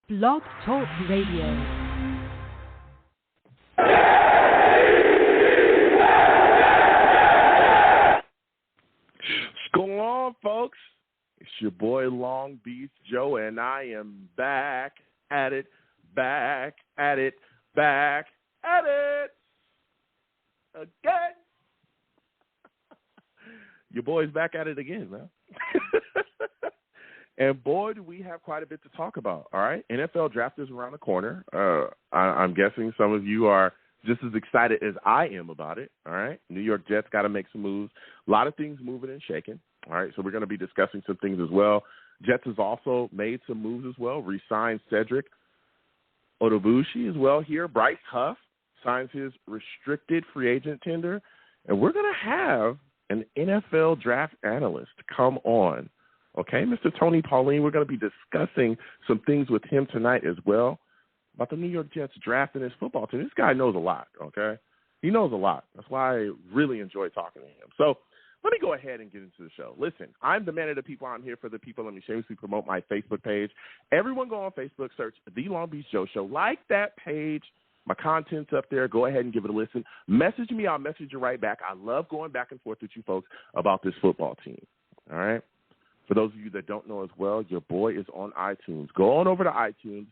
Blog Talk Radio. What's going on, folks? It's your boy Long Beach Joe, and I am back at it again. Your boy's back at it again, man. And boy, do we have quite a bit to talk about, all right? NFL draft is around the corner. I'm guessing some of you are just as excited as I am about it, all right? New York Jets got to make some moves. A lot of things moving and shaking, all right? So we're going to be discussing some things as well. Jets has also made some moves as well, re-signed Cedric Odobushi as well here. Bryce Huff signs his restricted free agent tender. And we're going to have an NFL draft analyst come on. Okay, Mr. Tony Pauline, we're going to be discussing some things with him tonight as well about the New York Jets drafting his football team. This guy knows a lot, okay? He knows a lot. That's why I really enjoy talking to him. So let me go ahead and get into the show. Listen, I'm the man of the people. I'm here for the people. Let me shamelessly promote my Facebook page. Everyone go on Facebook, search The Long Beach Joe Show. Like that page. My content's up there. Go ahead and give it a listen. Message me. I'll message you right back. I love going back and forth with you folks about this football team, all right? For those of you that don't know as well, your boy is on iTunes. Go on over to iTunes,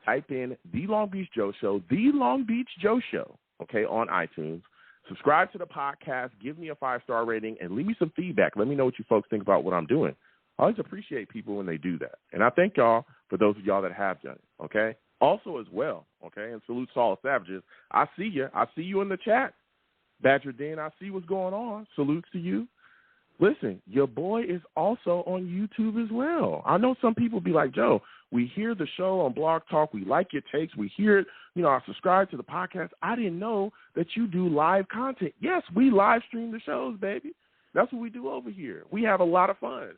type in The Long Beach Joe Show, The Long Beach Joe Show, okay, on iTunes. Subscribe to the podcast, give me a 5-star rating, and leave me some feedback. Let me know what you folks think about what I'm doing. I always appreciate people when they do that. And I thank y'all for those of y'all that have done it, okay? Also as well, okay, and salute to all the savages. I see you. I see you in the chat. Badger Den, I see what's going on. Salutes to you. Listen, your boy is also on YouTube as well. I know some people be like, Joe, we hear the show on Blog Talk. We like your takes. We hear it. You know, I subscribe to the podcast. I didn't know that you do live content. Yes, we live stream the shows, baby. That's what we do over here. We have a lot of fun.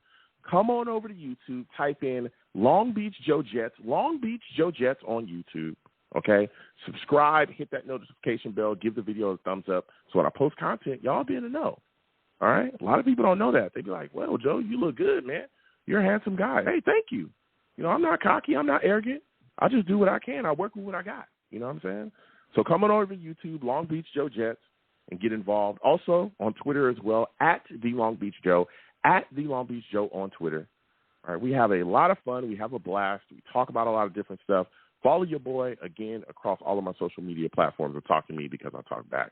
Come on over to YouTube. Type in Long Beach Joe Jets, Long Beach Joe Jets on YouTube. Okay? Subscribe, hit that notification bell, give the video a thumbs up so when I post content, y'all be in the know. All right? A lot of people don't know that. They be like, well, Joe, you look good, man. You're a handsome guy. Hey, thank you. You know, I'm not cocky. I'm not arrogant. I just do what I can. I work with what I got. You know what I'm saying? So come on over to YouTube, Long Beach Joe Jets, and get involved. Also on Twitter as well, at The Long Beach Joe, at The Long Beach Joe on Twitter. All right, we have a lot of fun. We have a blast. We talk about a lot of different stuff. Follow your boy, again, across all of my social media platforms and talk to me because I talk back.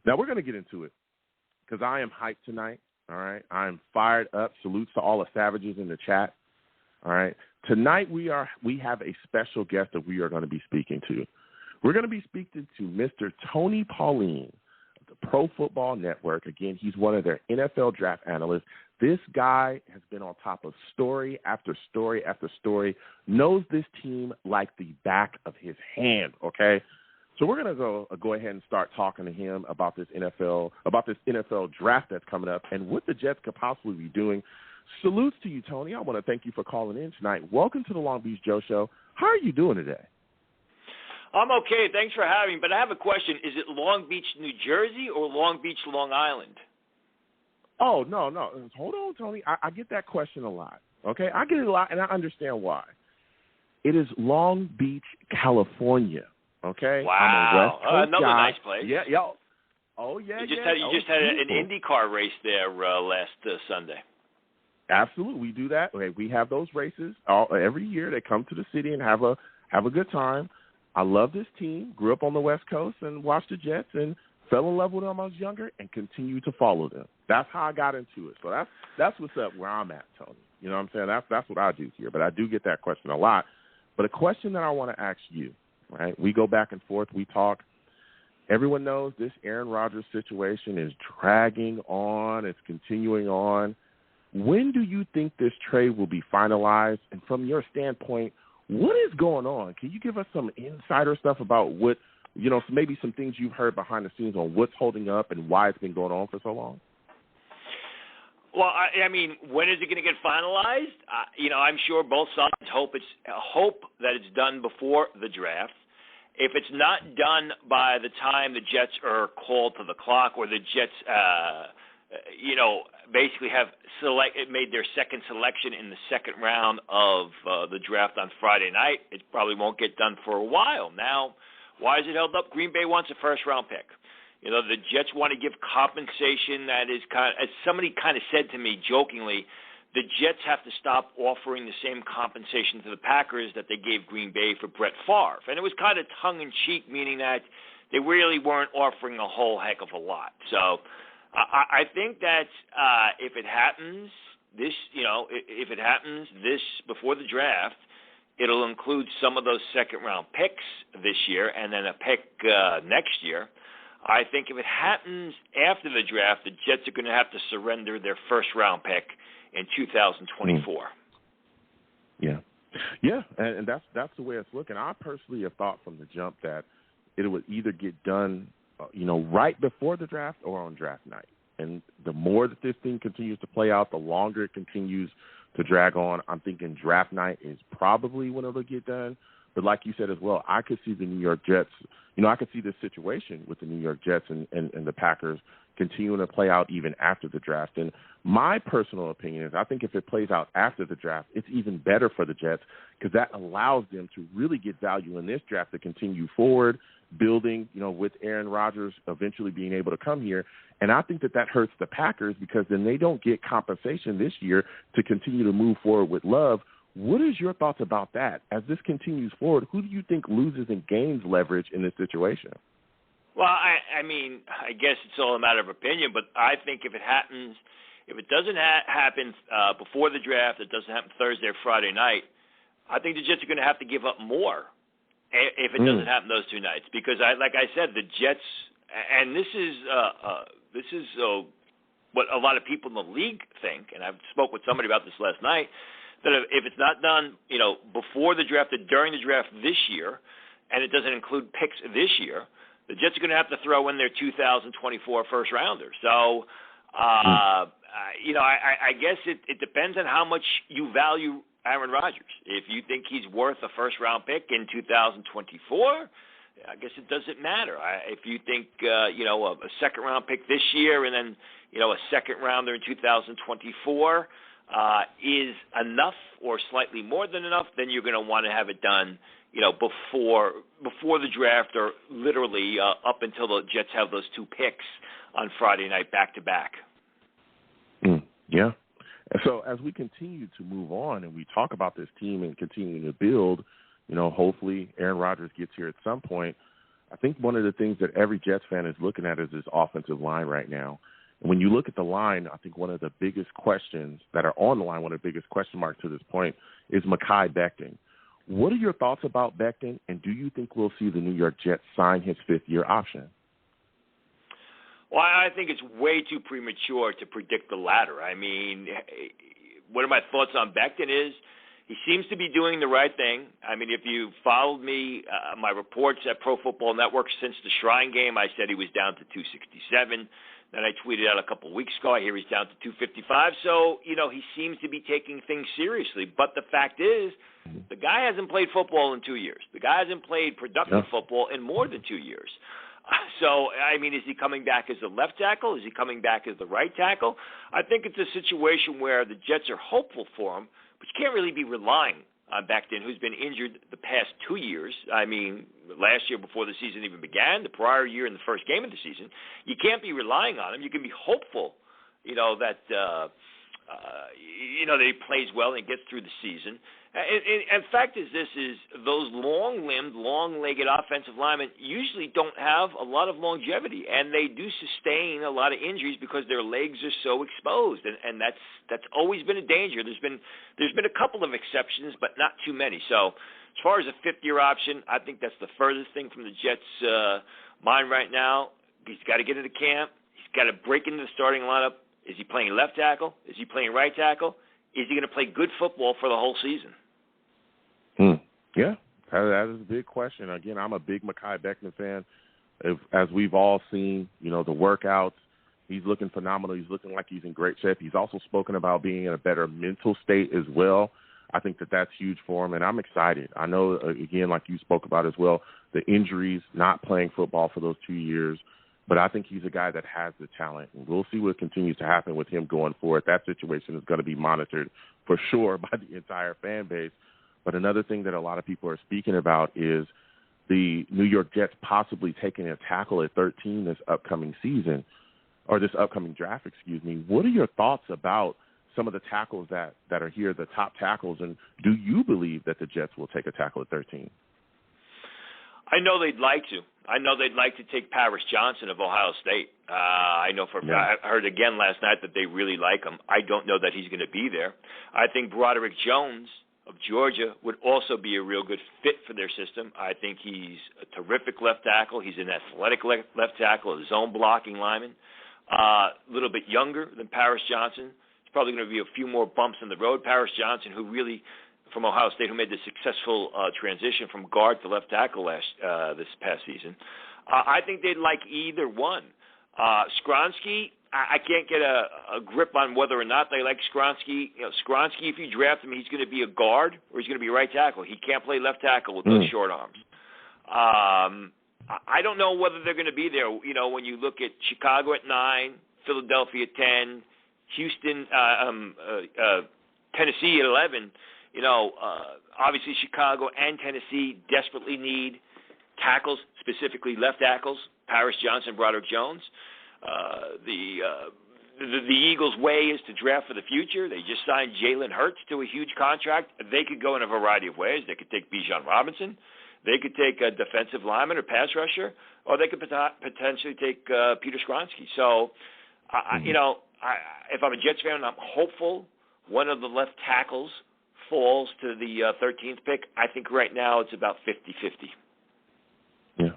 Now we're going to get into it. Because I am hyped tonight, all right? I'm fired up. Salutes to all the savages in the chat, all right? Tonight we have a special guest that we are going to be speaking to. We're going to be speaking to Mr. Tony Pauline of the Pro Football Network. Again, he's one of their NFL draft analysts. This guy has been on top of story after story after story, knows this team like the back of his hand, okay? So we're going to go ahead and start talking to him about this NFL draft that's coming up and what the Jets could possibly be doing. Salutes to you, Tony. I want to thank you for calling in tonight. Welcome to the Long Beach Joe Show. How are you doing today? I'm okay. Thanks for having me. But I have a question. Is it Long Beach, New Jersey, or Long Beach, Long Island? Oh, no. Hold on, Tony. I get that question a lot, okay? I get it a lot, and I understand why. It is Long Beach, California. Okay. Wow. I'm a West Coast another guy. nice place. Yeah, yo. Oh, yeah, You just had an IndyCar race there last Sunday. Absolutely. We do that. Okay, we have those races every year. They come to the city and have a good time. I love this team. Grew up on the West Coast and watched the Jets and fell in love with them when I was younger and continue to follow them. That's how I got into it. So that's what's up where I'm at, Tony. You know what I'm saying? That's what I do here. But I do get that question a lot. But a question that I want to ask you, right? We go back and forth. We talk. Everyone knows this Aaron Rodgers situation is dragging on. It's continuing on. When do you think this trade will be finalized? And from your standpoint, what is going on? Can you give us some insider stuff about what, you know, maybe some things you've heard behind the scenes on what's holding up and why it's been going on for so long? Well, I mean, when is it going to get finalized? I'm sure both sides hope that it's done before the draft. If it's not done by the time the Jets are called to the clock or the Jets, basically have made their second selection in the second round of the draft on Friday night. It probably won't get done for a while. Now, why is it held up? Green Bay wants a first-round pick. You know, the Jets want to give compensation that is as somebody kind of said to me jokingly, the Jets have to stop offering the same compensation to the Packers that they gave Green Bay for Brett Favre. And it was kind of tongue-in-cheek, meaning that they really weren't offering a whole heck of a lot. So I think that if it happens this before the draft, it'll include some of those second-round picks this year and then a pick next year. I think if it happens after the draft, the Jets are going to have to surrender their first-round pick in 2024. Yeah, and that's the way it's looking. I personally have thought from the jump that it would either get done, right before the draft or on draft night. And the more that this thing continues to play out, the longer it continues to drag on. I'm thinking draft night is probably when it'll get done. But like you said as well, I could see the New York Jets, I could see this situation with the New York Jets and the Packers continuing to play out even after the draft. And my personal opinion is I think if it plays out after the draft, it's even better for the Jets because that allows them to really get value in this draft to continue forward, building, with Aaron Rodgers eventually being able to come here. And I think that hurts the Packers because then they don't get compensation this year to continue to move forward with Love. What is your thoughts about that? As this continues forward, who do you think loses and gains leverage in this situation? Well, I mean, I guess it's all a matter of opinion, but I think if it doesn't happen before the draft, it doesn't happen Thursday or Friday night, I think the Jets are going to have to give up more if it doesn't happen those two nights. Because, like I said, the Jets, and this is what a lot of people in the league think, and I spoke with somebody about this last night, that if it's not done, before the draft or during the draft this year, and it doesn't include picks this year, the Jets are going to have to throw in their 2024 first rounder. So, I guess it depends on how much you value Aaron Rodgers. If you think he's worth a first round pick in 2024, I guess it doesn't matter. If you think, a second round pick this year and then, a second rounder in 2024 is enough or slightly more than enough, then you're going to want to have it done, before the draft or literally up until the Jets have those two picks on Friday night back-to-back. Yeah. So as we continue to move on and we talk about this team and continuing to build, hopefully Aaron Rodgers gets here at some point. I think one of the things that every Jets fan is looking at is this offensive line right now. And when you look at the line, I think one of the biggest questions that are on the line, one of the biggest question marks to this point is Mekhi Becton. What are your thoughts about Becton, and do you think we'll see the New York Jets sign his fifth-year option? Well, I think it's way too premature to predict the latter. I mean, one of my thoughts on Becton is he seems to be doing the right thing. I mean, if you followed me, my reports at Pro Football Network since the Shrine game, I said he was down to 267. Then I tweeted out a couple of weeks ago, I hear he's down to 255. So, he seems to be taking things seriously. But the fact is, the guy hasn't played football in 2 years. The guy hasn't played productive football in more than 2 years. So, I mean, is he coming back as a left tackle? Is he coming back as the right tackle? I think it's a situation where the Jets are hopeful for him, but you can't really be relying on Becton, who's been injured the past 2 years. I mean, last year before the season even began, the prior year in the first game of the season. You can't be relying on him. You can be hopeful, that that he plays well and gets through the season. And fact is those long-limbed, long-legged offensive linemen usually don't have a lot of longevity, and they do sustain a lot of injuries because their legs are so exposed, and that's always been a danger. There's been a couple of exceptions, but not too many. So as far as a fifth-year option, I think that's the furthest thing from the Jets' mind right now. He's got to get into camp. He's got to break into the starting lineup. Is he playing left tackle? Is he playing right tackle? Is he going to play good football for the whole season? Yeah, that is a big question. Again, I'm a big Mekhi Becton fan. As we've all seen, the workouts, he's looking phenomenal. He's looking like he's in great shape. He's also spoken about being in a better mental state as well. I think that's huge for him, and I'm excited. I know, again, like you spoke about as well, the injuries, not playing football for those 2 years. but I think he's a guy that has the talent, and we'll see what continues to happen with him going forward. That situation is going to be monitored for sure by the entire fan base. But another thing that a lot of people are speaking about is the New York Jets possibly taking a tackle at 13 this upcoming season, or this upcoming draft, excuse me. What are your thoughts about some of the tackles that are here, the top tackles, and do you believe that the Jets will take a tackle at 13? I know they'd like to. I know they'd like to take Paris Johnson of Ohio State. I know I heard again last night that they really like him. I don't know that he's going to be there. I think Broderick Jones of Georgia would also be a real good fit for their system. I think he's a terrific left tackle. He's an athletic left tackle, a zone blocking lineman. A little bit younger than Paris Johnson. It's probably going to be a few more bumps in the road. Paris Johnson, who really, from Ohio State, who made the successful transition from guard to left tackle this past season. I think they'd like either one. Skronsky, I can't get a grip on whether or not they like Skronsky. Skronsky, if you draft him, he's going to be a guard or he's going to be a right tackle. He can't play left tackle with those short arms. I don't know whether they're going to be there. When you look at Chicago at 9, Philadelphia at 10, Houston, Tennessee at 11, obviously Chicago and Tennessee desperately need tackles, specifically left tackles, Paris Johnson, Broderick Jones. The Eagles' way is to draft for the future. They just signed Jalen Hurts to a huge contract. They could go in a variety of ways. They could take Bijan Robinson. They could take a defensive lineman or pass rusher, or they could potentially take Peter Skronsky. So, if I'm a Jets fan, I'm hopeful one of the left tackles falls to the 13th pick. I think right now it's about 50-50. Yeah.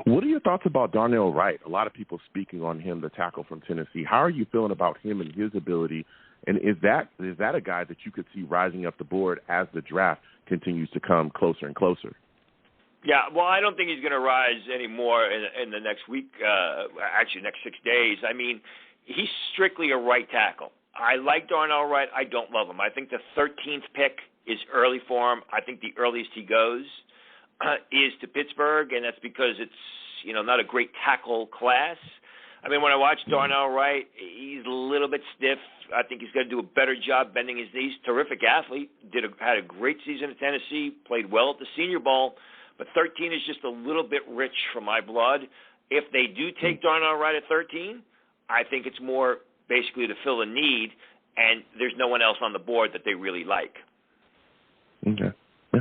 What are your thoughts about Darnell Wright? A lot of people speaking on him, the tackle from Tennessee. How are you feeling about him and his ability? And is that a guy that you could see rising up the board as the draft continues to come closer and closer? Yeah, well, I don't think he's going to rise anymore in the next week, actually next 6 days. I mean, he's strictly a right tackle. I like Darnell Wright. I don't love him. I think the 13th pick is early for him. I think the earliest he goes is to Pittsburgh, and that's because it's, not a great tackle class. I mean, when I watch Darnell Wright, he's a little bit stiff. I think he's going to do a better job bending his knees. Terrific athlete. Had a great season at Tennessee. Played well at the Senior Bowl. But 13 is just a little bit rich for my blood. If they do take Darnell Wright at 13, I think it's more basically to fill a need, and there's no one else on the board that they really like. Okay. Yeah.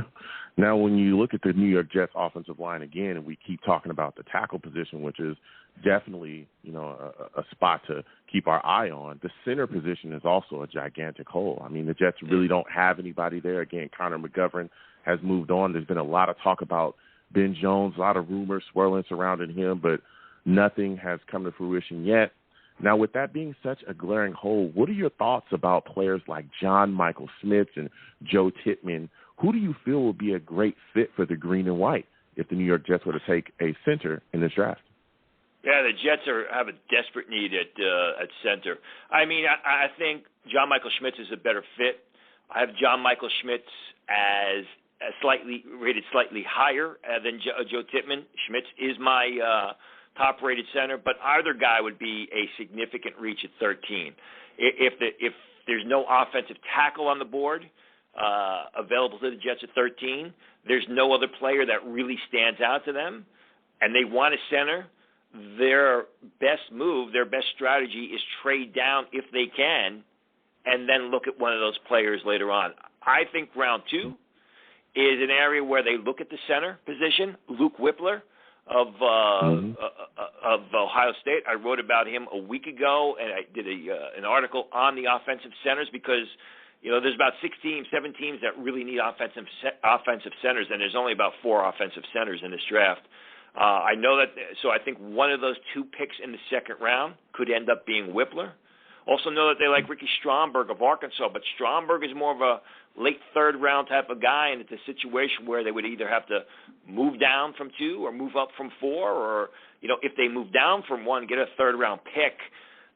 Now, when you look at the New York Jets offensive line again, and we keep talking about the tackle position, which is definitely, a spot to keep our eye on, the center position is also a gigantic hole. I mean, the Jets really don't have anybody there. Again, Connor McGovern has moved on. There's been a lot of talk about Ben Jones, a lot of rumors swirling surrounding him, but nothing has come to fruition yet. Now, with that being such a glaring hole, what are your thoughts about players like John Michael Schmitz and Joe Tippmann? Who do you feel will be a great fit for the green and white if the New York Jets were to take a center in this draft? Yeah, the Jets have a desperate need at center. I mean, I think John Michael Schmitz is a better fit. I have John Michael Schmitz as rated slightly higher than Joe Tippmann. Schmitz is my top-rated center, but either guy would be a significant reach at 13. If there's no offensive tackle on the board available to the Jets at 13, there's no other player that really stands out to them, and they want a center, their best move, their best strategy is trade down if they can, and then look at one of those players later on. I think round 2 is an area where they look at the center position. Luke Whippler of Ohio State. I wrote about him a week ago, and I did an article on the offensive centers because, there's about 7 teams that really need offensive centers, and there's only about 4 offensive centers in this draft. I know that, so I think one of those 2 picks in the second round could end up being Whippler. Also know that they like Ricky Stromberg of Arkansas, but Stromberg is more of a late third-round type of guy, and it's a situation where they would either have to move down from 2 or move up from 4, or, if they move down from 1, get a third-round pick,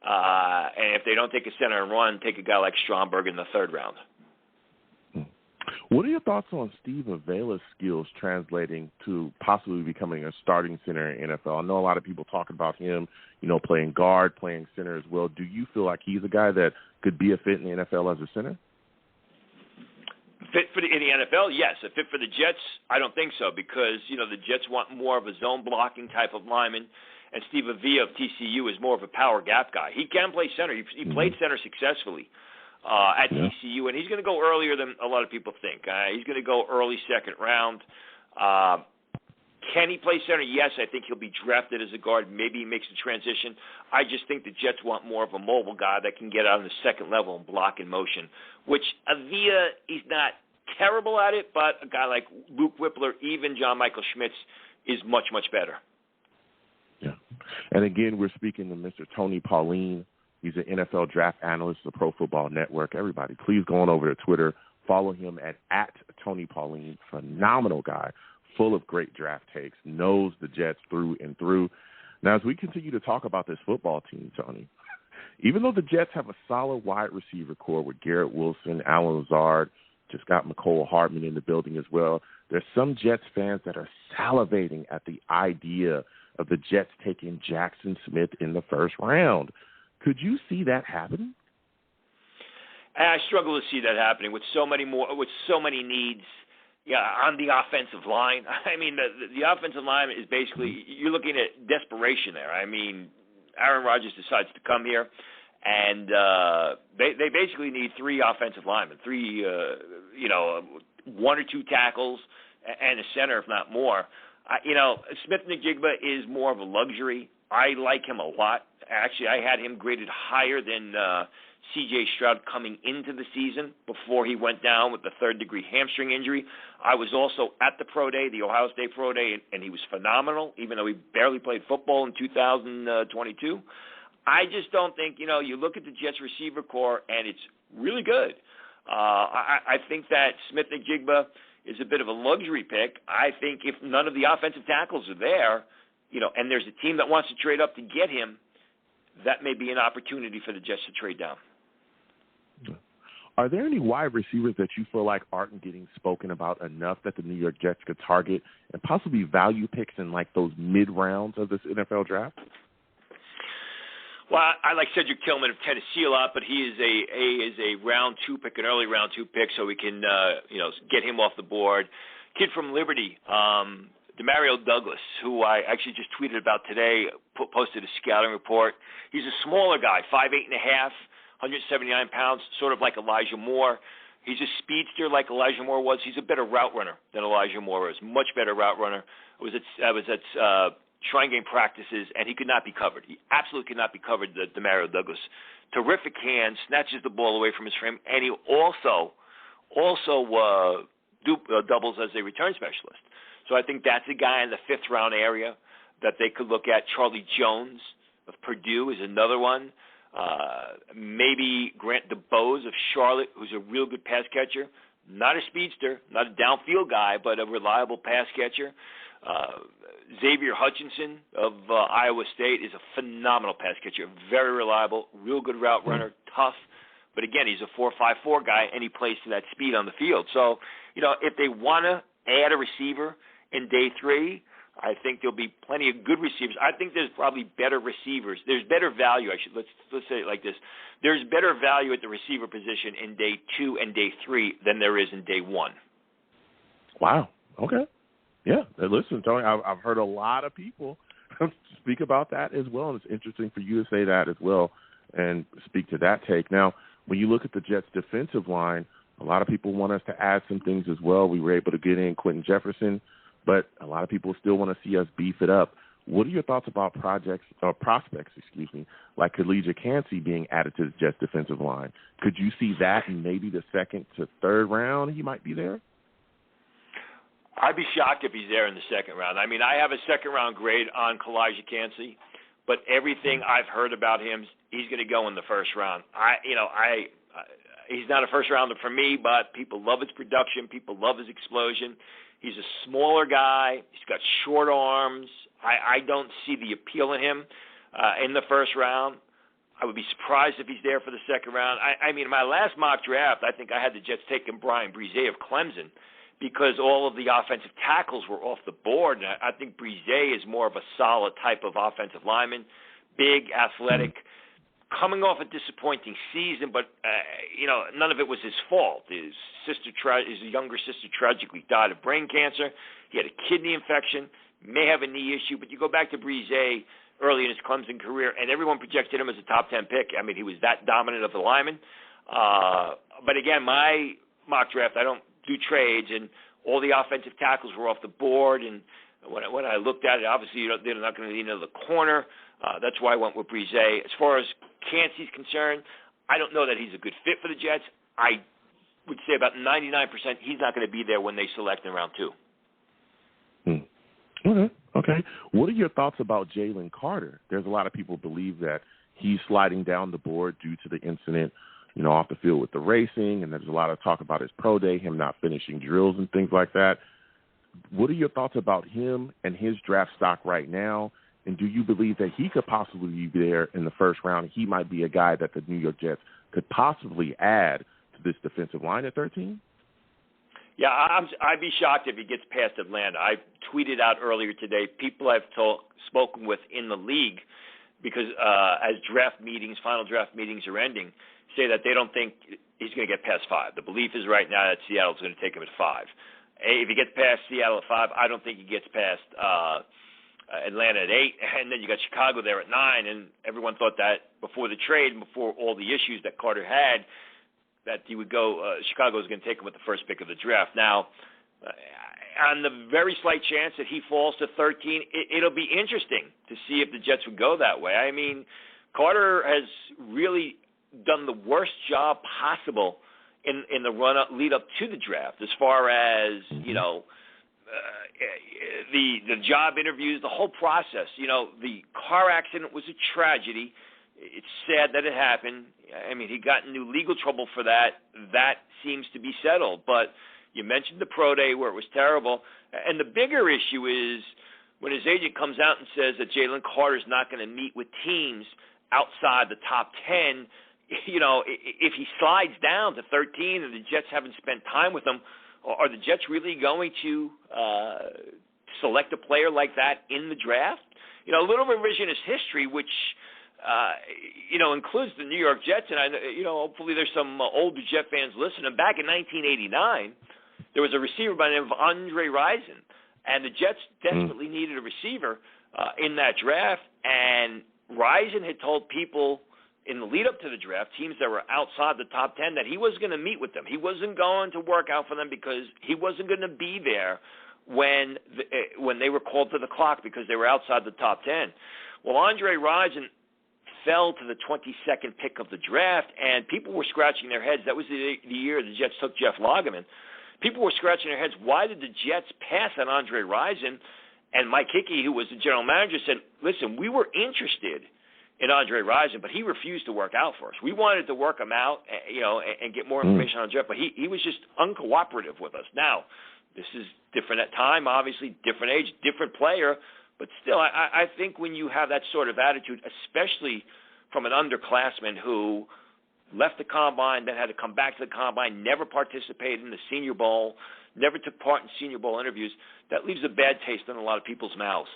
and if they don't take a center and run, take a guy like Stromberg in the third round. What are your thoughts on Steve Avela's skills translating to possibly becoming a starting center in NFL? I know a lot of people talking about him, playing guard, playing center as well. Do you feel like he's a guy that could be a fit in the NFL as a center? Fit in the NFL, yes. A fit for the Jets, I don't think so, because the Jets want more of a zone blocking type of lineman, and Steve Avila of TCU is more of a power gap guy. He can play center. He played center successfully at TCU, and he's going to go earlier than a lot of people think. He's going to go early second round. Can he play center? Yes, I think he'll be drafted as a guard. Maybe he makes the transition. I just think the Jets want more of a mobile guy that can get out on the second level and block in motion, which Avila, he's not terrible at it, but a guy like Luke Whippler, even John Michael Schmitz, is much, much better. Yeah. And again, we're speaking to Mr. Tony Pauline. He's an NFL draft analyst of Pro Football Network. Everybody, please go on over to Twitter. Follow him at Tony Pauline. Phenomenal guy, full of great draft takes, knows the Jets through and through. Now, as we continue to talk about this football team, Tony, even though the Jets have a solid wide receiver core with Garrett Wilson, Allen Lazard, just got McCole Hardman in the building as well, there's some Jets fans that are salivating at the idea of the Jets taking Jackson Smith in the first round. Could you see that happen? I struggle to see that happening with so many needs. Yeah, on the offensive line. I mean, the offensive line is basically, you're looking at desperation there. I mean, Aaron Rodgers decides to come here, and they basically need three offensive linemen, one or two tackles, and a center, if not more. Smith-Njigba is more of a luxury. I like him a lot. Actually, I had him graded higher than C.J. Stroud coming into the season before he went down with the third-degree hamstring injury. I was also at the Pro Day, the Ohio State Pro Day, and he was phenomenal, even though he barely played football in 2022. I just don't think, you look at the Jets receiver core, and it's really good. I think that Smith-Njigba is a bit of a luxury pick. I think if none of the offensive tackles are there, and there's a team that wants to trade up to get him, that may be an opportunity for the Jets to trade down. Are there any wide receivers that you feel like aren't getting spoken about enough that the New York Jets could target and possibly value picks in like those mid-rounds of this NFL draft? Well, I like Cedric Tillman of Tennessee a lot, but he is a round 2 pick, an early round 2 pick, so we can get him off the board. Kid from Liberty, Demario Douglas, who I actually just tweeted about today, posted a scouting report. He's a smaller guy, 5'8.5", 179 pounds, sort of like Elijah Moore. He's a speedster like Elijah Moore was. He's a better route runner than Elijah Moore is, much better route runner. I was at Shrine Game practices, and he could not be covered. He absolutely could not be covered, Demario Douglas. Terrific hands, snatches the ball away from his frame, and he also doubles as a return specialist. So I think that's a guy in the 5th round area that they could look at. Charlie Jones of Purdue is another one. Maybe Grant DuBose of Charlotte, who's a real good pass catcher. Not a speedster, not a downfield guy, but a reliable pass catcher. Xavier Hutchinson of Iowa State is a phenomenal pass catcher, very reliable, real good route runner, tough. But again, he's a 4.54 guy, and he plays to that speed on the field. So, if they want to add a receiver in day 3, I think there'll be plenty of good receivers. I think there's probably better receivers. There's better value. Let's say it like this. There's better value at the receiver position in day 2 and day 3 than there is in day 1. Wow. Okay. Yeah. Listen, Tony, I've heard a lot of people speak about that as well, and it's interesting for you to say that as well and speak to that take. Now, when you look at the Jets' defensive line, a lot of people want us to add some things as well. We were able to get in Quentin Jefferson, but a lot of people still want to see us beef it up. What are your thoughts about prospects, like Kalijah Kancey being added to the Jets' defensive line? Could you see that in maybe the 2nd to 3rd round he might be there? I'd be shocked if he's there in the 2nd round. I mean, I have a 2nd round grade on Kalijah Kancey, but everything I've heard about him, he's going to go in the 1st round. He's not a 1st rounder for me, but people love his production. People love his explosion. He's a smaller guy. He's got short arms. I don't see the appeal in him in the 1st round. I would be surprised if he's there for the second round. I mean, in my last mock draft, I think I had the Jets taking Brian Brise of Clemson because all of the offensive tackles were off the board. And I think Brise is more of a solid type of offensive lineman, big, athletic, coming off a disappointing season, but none of it was his fault. His younger sister tragically died of brain cancer. He had a kidney infection, may have a knee issue, but you go back to Brise early in his Clemson career, and everyone projected him as a top 10 pick. I mean, he was that dominant of a lineman. But again, my mock draft, I don't do trades, and all the offensive tackles were off the board. And when I looked at it, obviously they're not going to need another corner. That's why I went with Brise. As far as Kancey's concerned, I don't know that he's a good fit for the Jets. I would say about 99% he's not going to be there when they select in round 2. Okay. What are your thoughts about Jalen Carter? There's a lot of people believe that he's sliding down the board due to the incident, off the field with the racing, and there's a lot of talk about his pro day, him not finishing drills and things like that. What are your thoughts about him and his draft stock right now? And do you believe that he could possibly be there in the first round? He might be a guy that the New York Jets could possibly add to this defensive line at 13? Yeah, I'd be shocked if he gets past Atlanta. I tweeted out earlier today, people I've spoken with in the league, because as final draft meetings are ending, say that they don't think he's going to get past 5. The belief is right now that Seattle's going to take him at 5. If he gets past Seattle at 5, I don't think he gets past Atlanta at 8, and then you got Chicago there at 9, and everyone thought that before the trade and before all the issues that Carter had, that he would go, Chicago was going to take him with the first pick of the draft. Now, on the very slight chance that he falls to 13, it'll be interesting to see if the Jets would go that way. I mean, Carter has really done the worst job possible in the lead up to the draft, as far as, the job interviews, the whole process. The car accident was a tragedy. It's sad that it happened. I mean, he got into legal trouble for that. That seems to be settled. But you mentioned the pro day where it was terrible. And the bigger issue is when his agent comes out and says that Jalen Carter's not going to meet with teams outside the top 10, if he slides down to 13 and the Jets haven't spent time with him, are the Jets really going to select a player like that in the draft? A little revisionist history, which includes the New York Jets, and hopefully there's some older Jet fans listening. Back in 1989, there was a receiver by the name of Andre Rison, and the Jets desperately needed a receiver in that draft, and Rison had told people in the lead up to the draft, teams that were outside the top 10, that he was going to meet with them. He wasn't going to work out for them because he wasn't going to be there when they were called to the clock because they were outside the top 10. Well, Andre Rison fell to the 22nd pick of the draft, and people were scratching their heads. That was the year the Jets took Jeff Lageman. People were scratching their heads. Why did the Jets pass on Andre Rison? And Mike Hickey, who was the general manager, said, listen, we were interested in Andre Rison, but he refused to work out for us. We wanted to work him out, and get more information on Jeff, but he was just uncooperative with us. Now, this is different at time, obviously, different age, different player, but still, I think when you have that sort of attitude, especially from an underclassman who left the Combine, then had to come back to the Combine, never participated in the Senior Bowl, never took part in Senior Bowl interviews, that leaves a bad taste in a lot of people's mouths.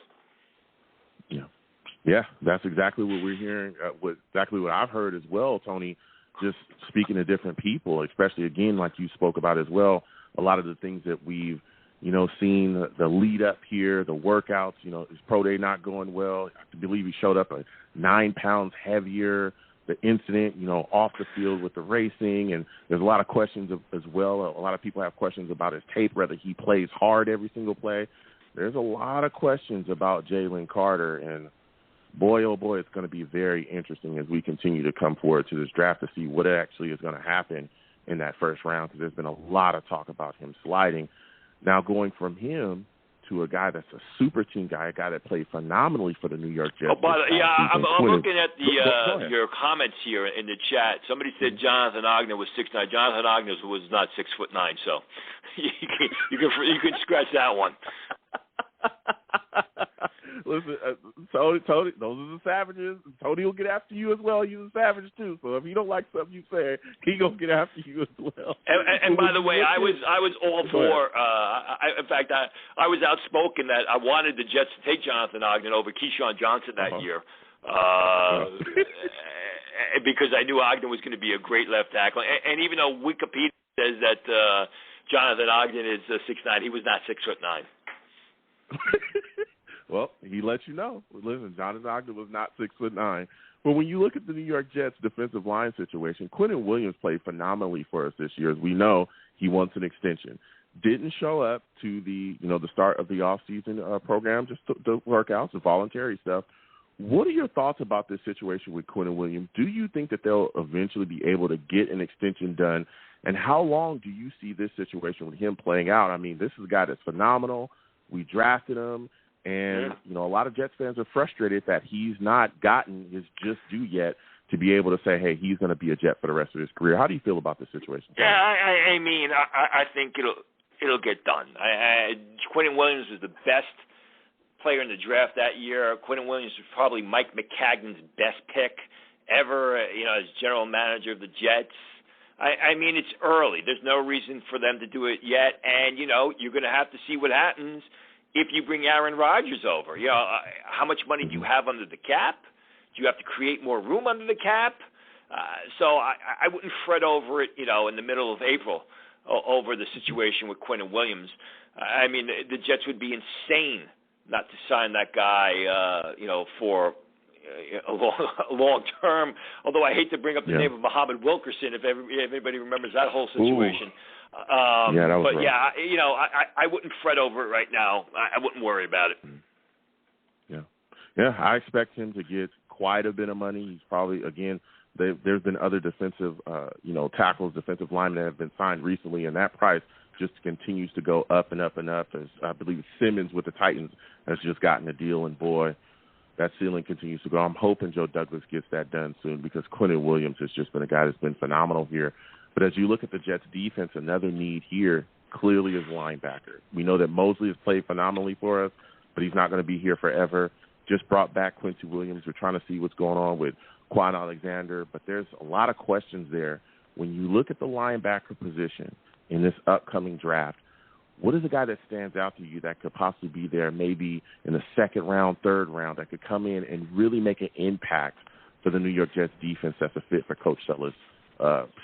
Yeah, that's exactly what we're hearing, exactly what I've heard as well, Tony, just speaking to different people, especially, again, like you spoke about as well, a lot of the things that we've, seen the lead up here, the workouts, his pro day not going well. I believe he showed up 9 pounds heavier, the incident, off the field with the racing, and there's a lot of questions as well. A lot of people have questions about his tape, whether he plays hard every single play. There's a lot of questions about Jalen Carter, and boy, oh boy, it's going to be very interesting as we continue to come forward to this draft to see what actually is going to happen in that first round, because there's been a lot of talk about him sliding. Now going from him to a guy that's a super team guy, a guy that played phenomenally for the New York Jets. Oh, but I'm looking at your comments here in the chat. Somebody said Jonathan Ogden was 6'9". Jonathan Ogden was not 6'9", so you can scratch that one. Listen, Tony, those are the savages. Tony will get after you as well. He's a savage too. So if you don't like something you say, he gonna get after you as well. And by the way, I was all for. In fact, I was outspoken that I wanted the Jets to take Jonathan Ogden over Keyshawn Johnson that year. Because I knew Ogden was going to be a great left tackle, and even though Wikipedia says that Jonathan Ogden is 6'9", he was not 6'9". Well, he let you know. Listen, Jonathan Ogden was not 6'9". But when you look at the New York Jets defensive line situation, Quentin Williams played phenomenally for us this year. As we know, he wants an extension. Didn't show up to the start of the offseason program, just the workouts, the voluntary stuff. What are your thoughts about this situation with Quentin Williams? Do you think that they'll eventually be able to get an extension done? And how long do you see this situation with him playing out? I mean, this is a guy that's phenomenal. We drafted him, and, a lot of Jets fans are frustrated that he's not gotten his just due yet to be able to say, hey, he's going to be a Jet for the rest of his career. How do you feel about this situation? Yeah, I mean, I think it'll get done. Quentin Williams was the best player in the draft that year. Quentin Williams was probably Mike McCagnon's best pick ever, as general manager of the Jets. I mean, it's early. There's no reason for them to do it yet, and, you're going to have to see what happens if you bring Aaron Rodgers over. How much money do you have under the cap? Do you have to create more room under the cap? So I wouldn't fret over it, in the middle of April over the situation with Quentin Williams. I mean, the Jets would be insane not to sign that guy, for a long term. Although I hate to bring up the name of Muhammad Wilkerson, if anybody remembers that whole situation. That was rough. I wouldn't fret over it right now. I wouldn't worry about it. Yeah. I expect him to get quite a bit of money. He's probably, again, there's been other defensive, tackles, defensive linemen that have been signed recently, and that price just continues to go up and up and up. As I believe Simmons with the Titans has just gotten a deal, and boy, that ceiling continues to go. I'm hoping Joe Douglas gets that done soon because Quentin Williams has just been a guy that's been phenomenal here. But as you look at the Jets' defense, another need here clearly is linebacker. We know that Mosley has played phenomenally for us, but he's not going to be here forever. Just brought back Quincy Williams. We're trying to see what's going on with Quan Alexander, but there's a lot of questions there. When you look at the linebacker position in this upcoming draft, what is a guy that stands out to you that could possibly be there maybe in the second round, third round, that could come in and really make an impact for the New York Jets defense that's a fit for Coach Sellers'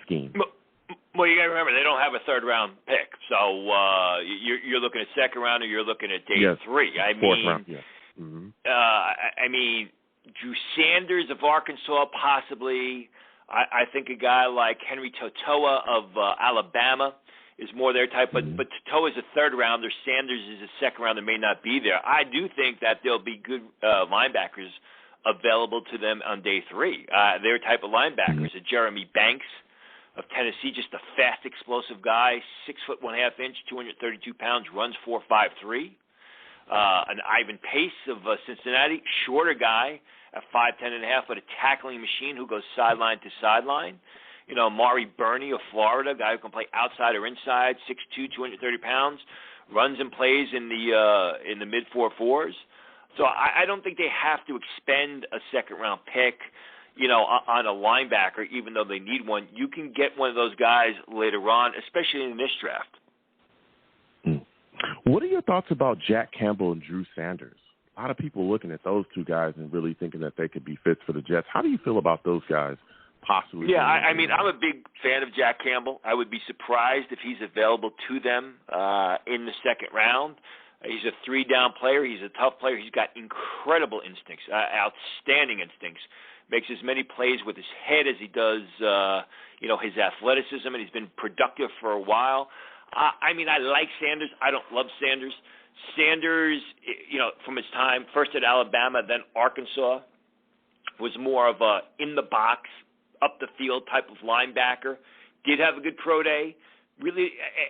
scheme? Well, you got to remember, they don't have a third-round pick. So you're looking at second round or you're looking at day 3. Fourth round, yeah. I mean, Drew Sanders of Arkansas, possibly. I think a guy like Henry Totoa of Alabama is more their type, but Totoa is a third-rounder. Sanders is a second-rounder, may not be there. I do think that there'll be good linebackers available to them on day 3. Their type of linebackers, Jeremy Banks of Tennessee, just a fast, explosive guy, 6'1.5", 232 pounds, runs 4.53. An Ivan Pace of Cincinnati, shorter guy at 5'10.5", but a tackling machine who goes sideline to sideline. Mari Burney of Florida, guy who can play outside or inside, 6'2", 230 pounds, runs and plays in the mid 4.4s. So I don't think they have to expend a second-round pick, on a linebacker, even though they need one. You can get one of those guys later on, especially in this draft. What are your thoughts about Jack Campbell and Drew Sanders? A lot of people looking at those two guys and really thinking that they could be fits for the Jets. How do you feel about those guys possibly? Yeah, I mean, I'm a big fan of Jack Campbell. I would be surprised if he's available to them in the second round. He's a 3-down player. He's a tough player. He's got incredible instincts, outstanding instincts. Makes as many plays with his head as he does, his athleticism, and he's been productive for a while. I mean, I like Sanders. I don't love Sanders. Sanders, from his time, first at Alabama, then Arkansas, was more of a in-the-box, up-the-field type of linebacker. Did have a good pro day, really,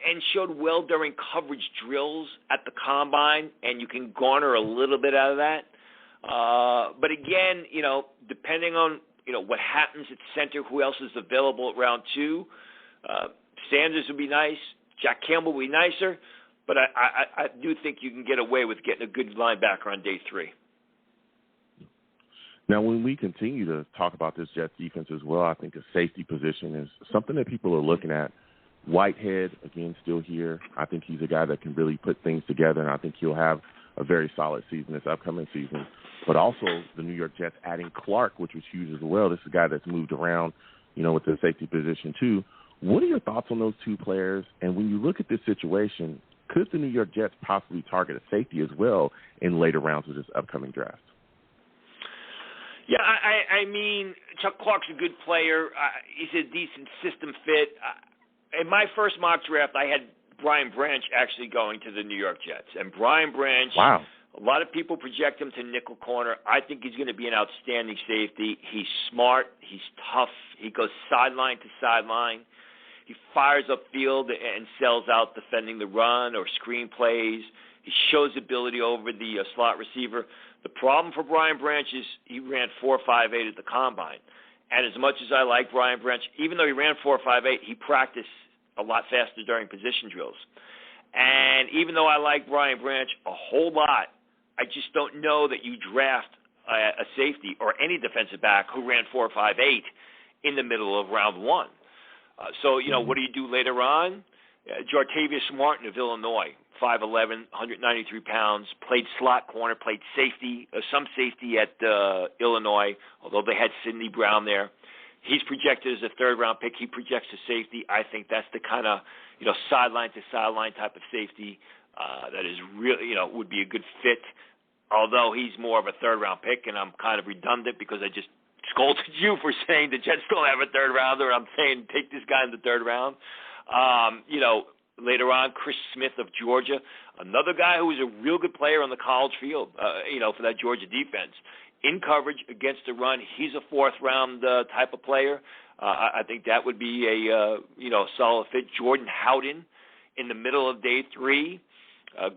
and showed well during coverage drills at the combine, and you can garner a little bit out of that. But again, depending on, what happens at center, who else is available at round 2, Sanders would be nice. Jack Campbell would be nicer. But I do think you can get away with getting a good linebacker on day 3. Now, when we continue to talk about this Jets defense as well, I think the safety position is something that people are looking at. Whitehead, again, still here. I think he's a guy that can really put things together, and I think he'll have a very solid season this upcoming season. But also the New York Jets adding Clark, which was huge as well. This is a guy that's moved around, with the safety position too. What are your thoughts on those two players? And when you look at this situation, could the New York Jets possibly target a safety as well in later rounds of this upcoming draft? Yeah, I mean, Chuck Clark's a good player. He's a decent system fit. In my first mock draft, I had Brian Branch actually going to the New York Jets. And Brian Branch, wow. A lot of people project him to nickel corner. I think he's going to be an outstanding safety. He's smart. He's tough. He goes sideline to sideline. He fires upfield and sells out defending the run or screen plays. He shows ability over the slot receiver. The problem for Brian Branch is he ran 4.58 at the combine. And as much as I like Brian Branch, even though he ran 4.58, he practiced a lot faster during position drills. And even though I like Brian Branch a whole lot, I just don't know that you draft a safety or any defensive back who ran 4.58 in the middle of round one. So, what do you do later on? Jartavius Martin of Illinois, 5'11", 193 pounds, played slot corner, played safety, some safety at Illinois, although they had Sidney Brown there. He's projected as a third-round pick. He projects as safety. I think that's the kind of, sideline-to-sideline type of safety that is really, would be a good fit, although he's more of a third-round pick, and I'm kind of redundant because I just scolded you for saying the Jets don't have a third-rounder. I'm saying take this guy in the third round. Later on, Chris Smith of Georgia, another guy who was a real good player on the college field, for that Georgia defense. In coverage against the run, he's a fourth-round type of player. I think that would be a solid fit. Jordan Howden in the middle of day three,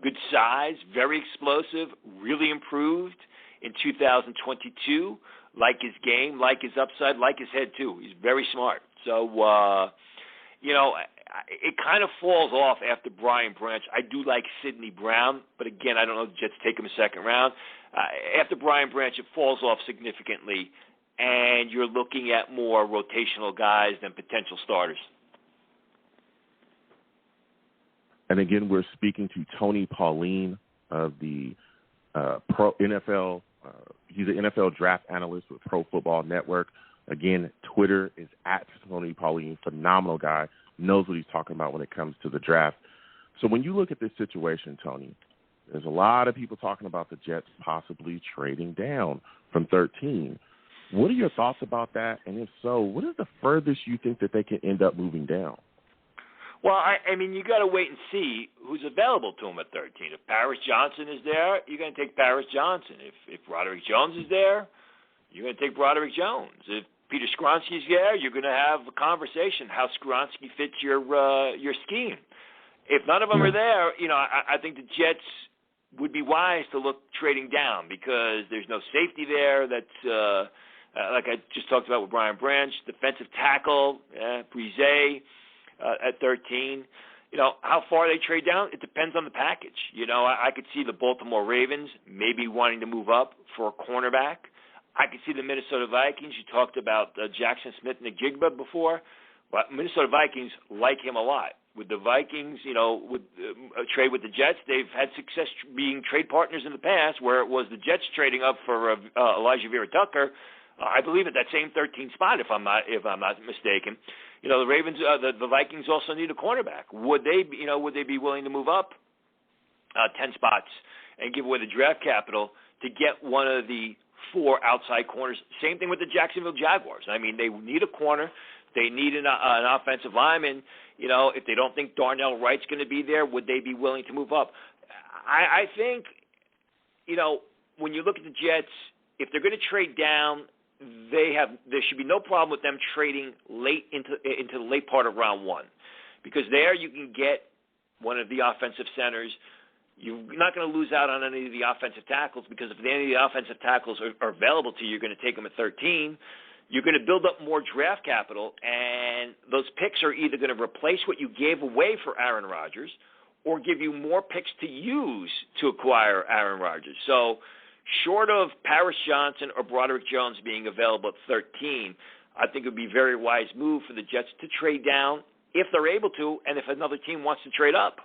good size, very explosive, really improved in 2022. Like his game, like his upside, like his head too. He's very smart. So, it kind of falls off after Brian Branch. I do like Sidney Brown, but again, I don't know if the Jets take him a second round. After Brian Branch, it falls off significantly, and you're looking at more rotational guys than potential starters. And again, we're speaking to Tony Pauline of the Pro NFL. He's an NFL draft analyst with Pro Football Network. Again, Twitter is at Tony Pauline. Phenomenal guy. Knows what he's talking about when it comes to the draft. So when you look at this situation, Tony, there's a lot of people talking about the Jets possibly trading down from 13. What are your thoughts about that? And if so, what is the furthest you think that they can end up moving down? Well, I mean, you got to wait and see who's available to him at 13. If Paris Johnson is there, you're going to take Paris Johnson. If Broderick Jones is there, you're going to take Broderick Jones. If Peter Skoronski's there, you're going to have a conversation how Skoronski fits your scheme. If none of them are there, I think the Jets would be wise to look trading down because there's no safety there. That's like I just talked about with Brian Branch, defensive tackle, Brise. At 13, how far they trade down, it depends on the package. I could see the Baltimore Ravens maybe wanting to move up for a cornerback. I could see the Minnesota Vikings. You talked about Jackson Smith and Njigba before. Well, Minnesota Vikings like him a lot. With the Vikings, with trade with the Jets, they've had success being trade partners in the past where it was the Jets trading up for Elijah Vera-Tucker. I believe at that same 13th spot, if I'm not mistaken. The Ravens, the Vikings also need a cornerback. Would they be willing to move up 10 spots and give away the draft capital to get one of the four outside corners? Same thing with the Jacksonville Jaguars. I mean, they need a corner. They need an offensive lineman. If they don't think Darnell Wright's going to be there, would they be willing to move up? I think, when you look at the Jets, if they're going to trade down, there should be no problem with them trading late into the late part of round one, because there you can get one of the offensive centers. You're not going to lose out on any of the offensive tackles, because if any of the offensive tackles are available to you, you're going to take them at 13. You're going to build up more draft capital, and those picks are either going to replace what you gave away for Aaron Rodgers or give you more picks to use to acquire Aaron Rodgers. So short of Paris Johnson or Broderick Jones being available at 13, I think it would be a very wise move for the Jets to trade down if they're able to, and if another team wants to trade up.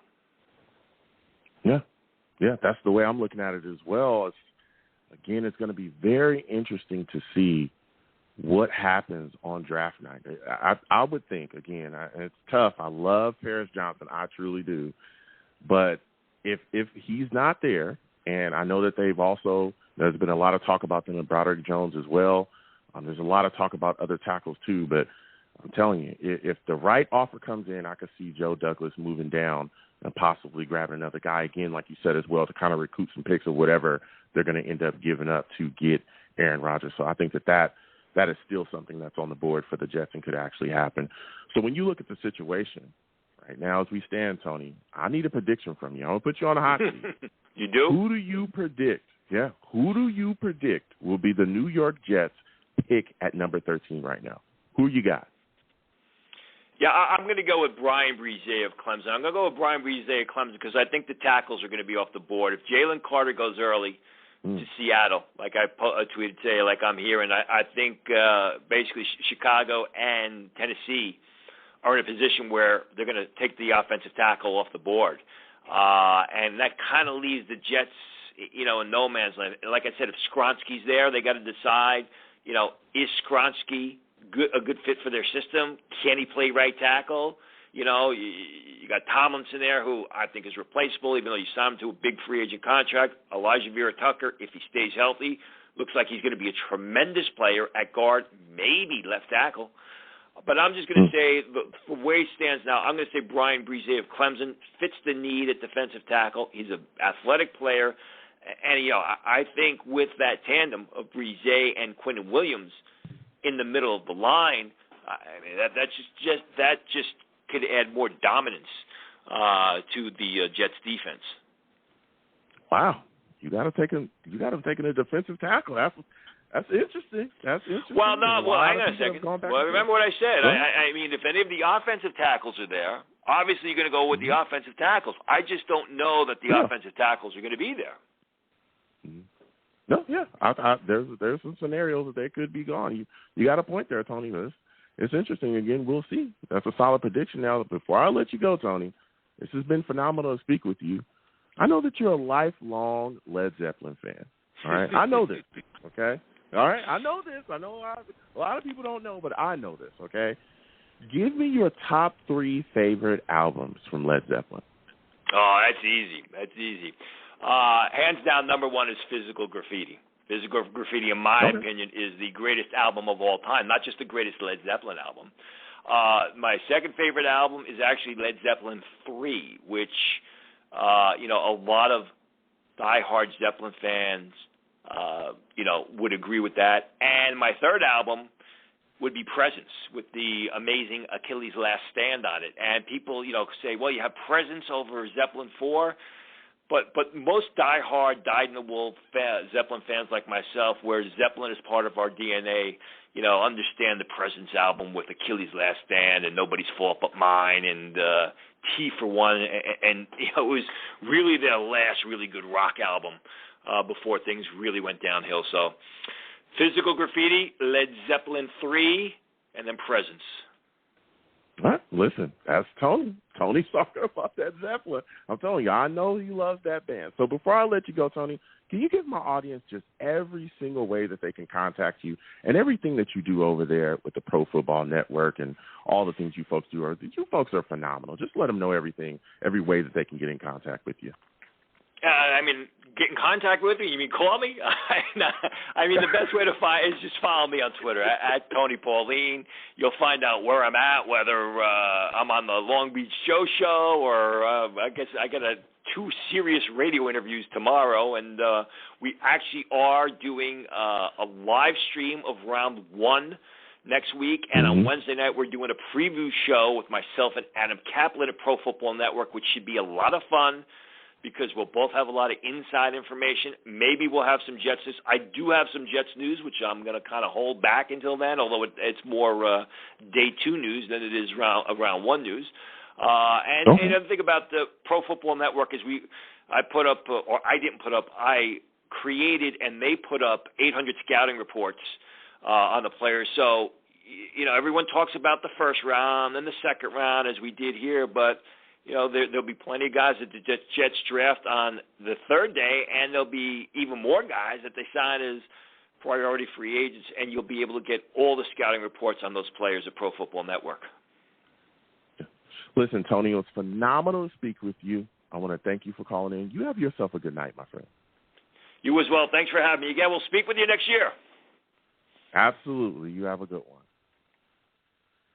Yeah, that's the way I'm looking at it as well. It's going to be very interesting to see what happens on draft night. I would think, again, it's tough. I love Paris Johnson. I truly do. But if he's not there, and I know that there's been a lot of talk about them and Broderick Jones as well. There's a lot of talk about other tackles too, but I'm telling you, if the right offer comes in, I could see Joe Douglas moving down and possibly grabbing another guy again, like you said as well, to kind of recoup some picks or whatever they're going to end up giving up to get Aaron Rodgers. So I think that is still something that's on the board for the Jets and could actually happen. So when you look at the situation right now as we stand, Tony, I need a prediction from you. I'm going to put you on a hot seat. You do? Who do you predict? Yeah. Who do you predict will be the New York Jets pick at number 13 right now? Who you got? Yeah, I'm going to go with Brian Brise of Clemson. I'm going to go with Brian Brise of Clemson because I think the tackles are going to be off the board. If Jalen Carter goes early to Seattle, like I tweeted today, like I'm hearing, I think basically Chicago and Tennessee are in a position where they're going to take the offensive tackle off the board. And that kind of leaves the Jets, in no man's land. Like I said, if Skronsky's there, they got to decide, is Skronsky a good fit for their system? Can he play right tackle? You got Tomlinson there, who I think is replaceable, even though you signed him to a big free agent contract. Elijah Vera-Tucker, if he stays healthy, looks like he's going to be a tremendous player at guard, maybe left tackle. But I'm just going to say, the way it stands now, I'm going to say Brian Brise of Clemson fits the need at defensive tackle. He's an athletic player. And, I think with that tandem of Brise and Quinnen Williams in the middle of the line, I mean, that just could add more dominance to the Jets defense. Wow, you got him taking a defensive tackle. That's interesting. Well, hang on a second. Well, remember what I said. I mean, if any of the offensive tackles are there, obviously you're going to go with the offensive tackles. I just don't know that the offensive tackles are going to be there. No, yeah. There's some scenarios that they could be gone. You got a point there, Tony. It's interesting. Again, we'll see. That's a solid prediction. Now, before I let you go, Tony, this has been phenomenal to speak with you. I know that you're a lifelong Led Zeppelin fan. All right? I know this, okay? All right? I know this. I know a lot of people don't know, but I know this, okay? Give me your top 3 favorite albums from Led Zeppelin. Oh, that's easy. Hands down, number 1 is Physical Graffiti. Physical Graffiti, in my opinion, is the greatest album of all time, not just the greatest Led Zeppelin album. My second favorite album is actually Led Zeppelin 3, which, a lot of diehard Zeppelin fans, would agree with that. And my third album would be Presence, with the amazing Achilles' Last Stand on it. And people, say, well, you have Presence over Zeppelin 4. But most diehard, dyed-in-the-wool Zeppelin fans like myself, where Zeppelin is part of our DNA, understand the Presence album with Achilles' Last Stand and Nobody's Fault But Mine and T for One. And it was really their last really good rock album before things really went downhill. So Physical Graffiti, Led Zeppelin 3, and then Presence. All right, listen, that's Tony. Tony's talking about that Zeppelin. I'm telling you, I know he loves that band. So before I let you go, Tony, can you give my audience just every single way that they can contact you and everything that you do over there with the Pro Football Network and all the things you folks do? You folks are phenomenal. Just let them know everything, every way that they can get in contact with you. Get in contact with me? You mean call me? The best way to find is just follow me on Twitter at Tony Pauline. You'll find out where I'm at, whether I'm on the Long Beach Show or I guess I got 2 serious radio interviews tomorrow, and we actually are doing a live stream of round 1 next week, and on Wednesday night we're doing a preview show with myself and Adam Kaplan at Pro Football Network, which should be a lot of fun, because we'll both have a lot of inside information. Maybe we'll have some Jets news. I do have some Jets news, which I'm going to kind of hold back until then, although it's more day 2 news than it is round 1 news. And the other thing about the Pro Football Network is I created and they put up 800 scouting reports on the players. So, everyone talks about the first round and the second round as we did here, but there'll be plenty of guys that the Jets draft on the third day, and there'll be even more guys that they sign as priority free agents, and you'll be able to get all the scouting reports on those players at Pro Football Network. Listen, Tony, it was phenomenal to speak with you. I want to thank you for calling in. You have yourself a good night, my friend. You as well. Thanks for having me again. We'll speak with you next year. Absolutely. You have a good one.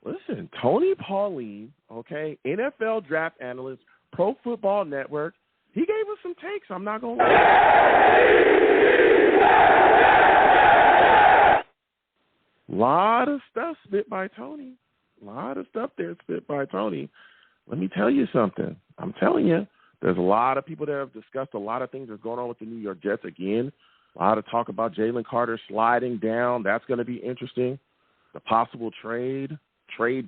Listen, Tony Pauline, okay, NFL draft analyst, Pro Football Network, he gave us some takes. I'm not going to lie. Lot of stuff spit by Tony. A lot of stuff there spit by Tony. Let me tell you something. I'm telling you, there's a lot of people that have discussed a lot of things that's going on with the New York Jets. Again, a lot of talk about Jalen Carter sliding down. That's going to be interesting. The possible trade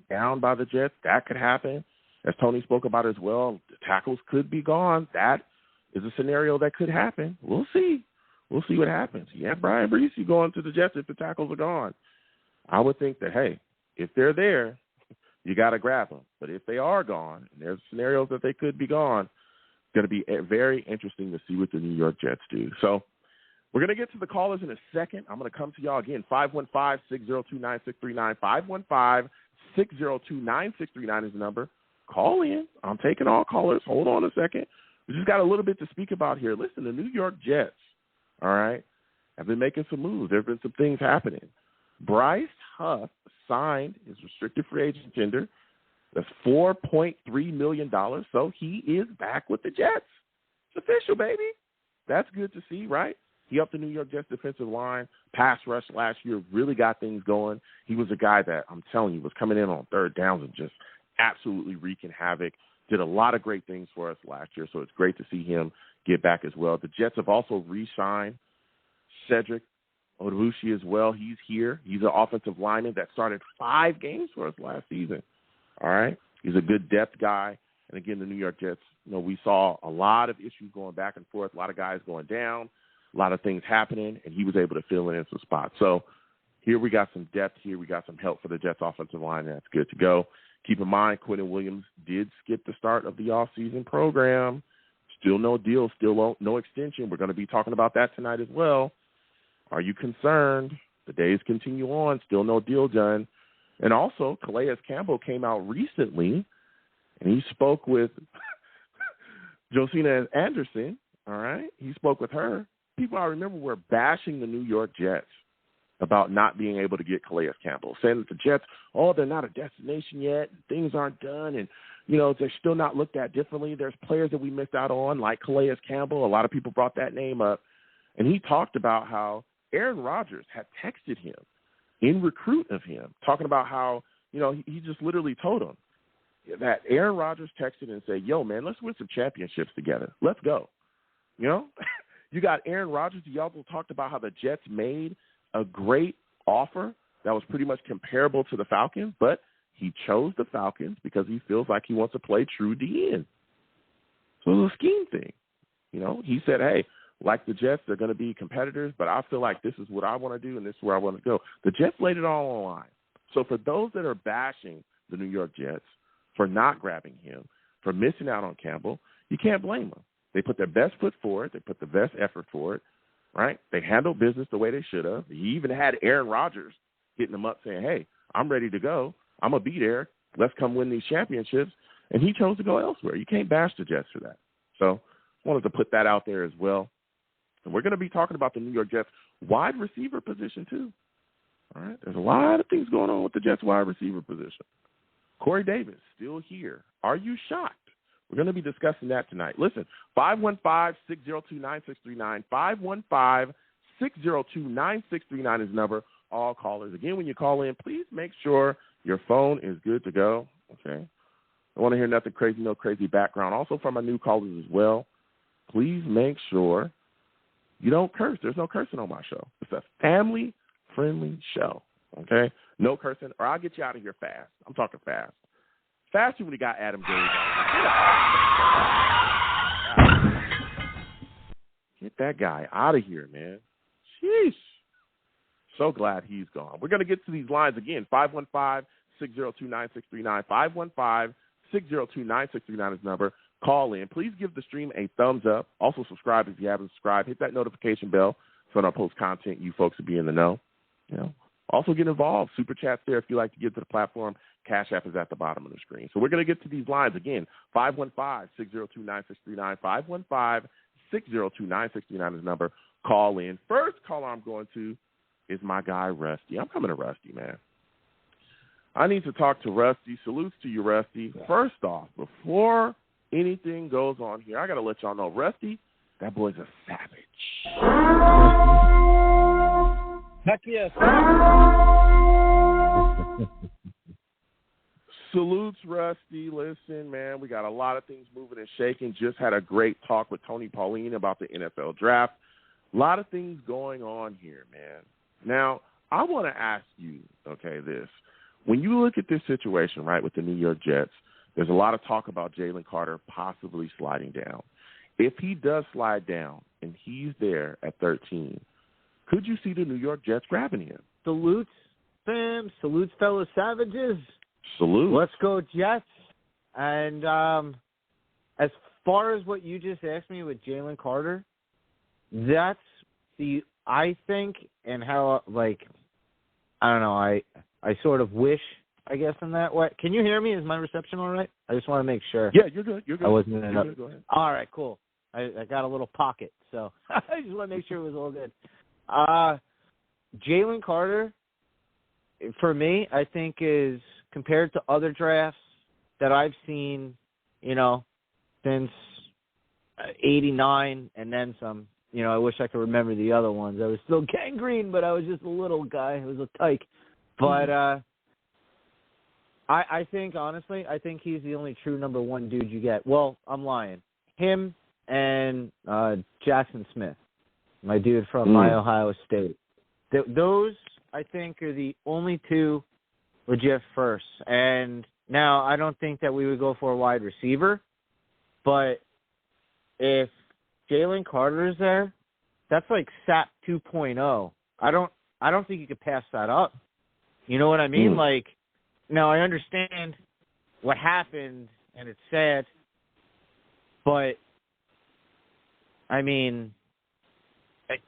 down by the Jets, that could happen. As Tony spoke about as well, the tackles could be gone. That is a scenario that could happen. We'll see. We'll see what happens. Yeah, Brian Brees, you going to the Jets if the tackles are gone. I would think that, hey, if they're there, you got to grab them. But if they are gone, and there's scenarios that they could be gone, it's going to be very interesting to see what the New York Jets do. So we're going to get to the callers in a second. I'm going to come to y'all again. 515-602-9639. 515-602-9639 is the number. Call in. I'm taking all callers. Hold on a second. We just got a little bit to speak about here. Listen, the New York Jets, all right, have been making some moves. There have been some things happening. Bryce Huff signed his restricted free agent tender. That's $4.3 million. So he is back with the Jets. It's official, baby. That's good to see, right? He helped the New York Jets defensive line, pass rush last year, really got things going. He was a guy that, I'm telling you, was coming in on third downs and just absolutely wreaking havoc. Did a lot of great things for us last year, so it's great to see him get back as well. The Jets have also re-signed Cedric Odubushi as well. He's here. He's an offensive lineman that started 5 games for us last season. All right? He's a good depth guy. And, again, the New York Jets, we saw a lot of issues going back and forth, a lot of guys going down, a lot of things happening, and he was able to fill in some spots. So here we got some depth here. We got some help for the Jets offensive line. That's good to go. Keep in mind, Quentin Williams did skip the start of the offseason program. Still no deal, still no extension. We're going to be talking about that tonight as well. Are you concerned? The days continue on. Still no deal done. And also, Calais Campbell came out recently, and he spoke with Josina Anderson, all right? He spoke with her. People, I remember, were bashing the New York Jets about not being able to get Calais Campbell, saying that the Jets, they're not a destination yet, things aren't done, and, they're still not looked at differently. There's players that we missed out on, like Calais Campbell. A lot of people brought that name up. And he talked about how Aaron Rodgers had texted him in recruit of him, talking about how, he just literally told him that Aaron Rodgers texted and said, yo, man, let's win some championships together. Let's go. You got Aaron Rodgers. He also talked about how the Jets made a great offer that was pretty much comparable to the Falcons, but he chose the Falcons because he feels like he wants to play true DN. So it was a scheme thing. He said, hey, like the Jets, they're going to be competitors, but I feel like this is what I want to do and this is where I want to go. The Jets laid it all on the line. So for those that are bashing the New York Jets for not grabbing him, for missing out on Campbell, you can't blame them. They put their best foot forward. They put the best effort forward, right? They handled business the way they should have. He even had Aaron Rodgers hitting them up saying, hey, I'm ready to go. I'm going to be there. Let's come win these championships. And he chose to go elsewhere. You can't bash the Jets for that. So I wanted to put that out there as well. And we're going to be talking about the New York Jets wide receiver position too. All right. There's a lot of things going on with the Jets wide receiver position. Corey Davis still here. Are you shocked? We're going to be discussing that tonight. Listen, 515-602-9639. 515-602-9639 is the number. All callers. Again, when you call in, please make sure your phone is good to go. Okay. I want to hear nothing crazy, no crazy background. Also from my new callers as well, please make sure you don't curse. There's no cursing on my show. It's a family-friendly show, okay? No cursing, or I'll get you out of here fast. I'm talking fast. Faster when you got Adam Gase on. Get that guy out of here, man. Sheesh. So glad he's gone. We're going to get to these lines again. 515-602-9639. 515-602-9639 is the number. Call in. Please give the stream a thumbs up. Also subscribe if you haven't subscribed. Hit that notification bell so when I post content, you folks will be in the know. You know. Also get involved. Super chat's there if you like to get to the platform. Cash App is at the bottom of the screen. So we're going to get to these lines again. 515-602-9639. 515-602-9639 is the number. Call in. First caller I'm going to is my guy, Rusty. I'm coming to Rusty, man. I need to talk to Rusty. Salutes to you, Rusty. First off, before anything goes on here, I got to let y'all know, Rusty, that boy's a savage. Heck yes. Salutes, Rusty. Listen, man, we got a lot of things moving and shaking. Just had a great talk with Tony Pauline about the NFL draft. A lot of things going on here, man. Now, I want to ask you, okay, this. When you look at this situation, right, with the New York Jets, there's a lot of talk about Jalen Carter possibly sliding down. If he does slide down and he's there at 13, could you see the New York Jets grabbing him? Salutes, fam. Salutes, fellow savages. Salute. Let's go, Jets. And as far as what you just asked me with Jalen Carter, that's I think, and how, like, I don't know, I sort of wish, I guess, in that way. Can you hear me? Is my reception all right? I just want to make sure. Yeah, you're good. You're good. I wasn't in good. Go ahead. All right, cool. I got a little pocket, so I just want to make sure it was all good. Jalen Carter, for me, I think is, compared to other drafts that I've seen, you know, since 89 and then some. You know, I wish I could remember the other ones. I was still gangrene, but I was just a little guy. I was a tyke. But I think, honestly, I think he's the only true number one dude you get. Well, I'm lying. Him and Jackson Smith, my dude from my Ohio State. Those, I think, are the only two legit firsts. And now I don't think that we would go for a wide receiver, but if Jalen Carter is there, that's like SAP 2.0. I don't think you could pass that up. You know what I mean? Like, now I understand what happened, and it's sad, but I mean,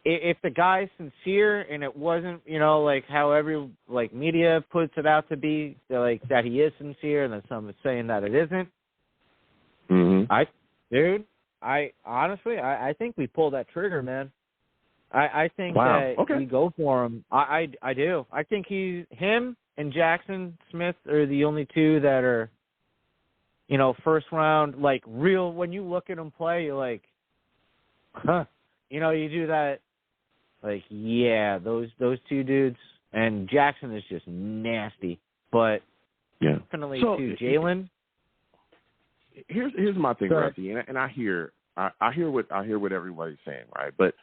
if the guy's sincere and it wasn't, you know, like how every like media puts it out to be, like that he is sincere, and then some is saying that it isn't. I honestly, I think we pull that trigger, man. I think that we go for him. I do. I think him and Jackson Smith are the only two that are, you know, first round, like real. When you look at them play, you're like, huh. You know, you do that, like, yeah, those two dudes. And Jackson is just nasty, but definitely too. Jalen. Here's my thing, Rusty, and I hear what everybody's saying, right? But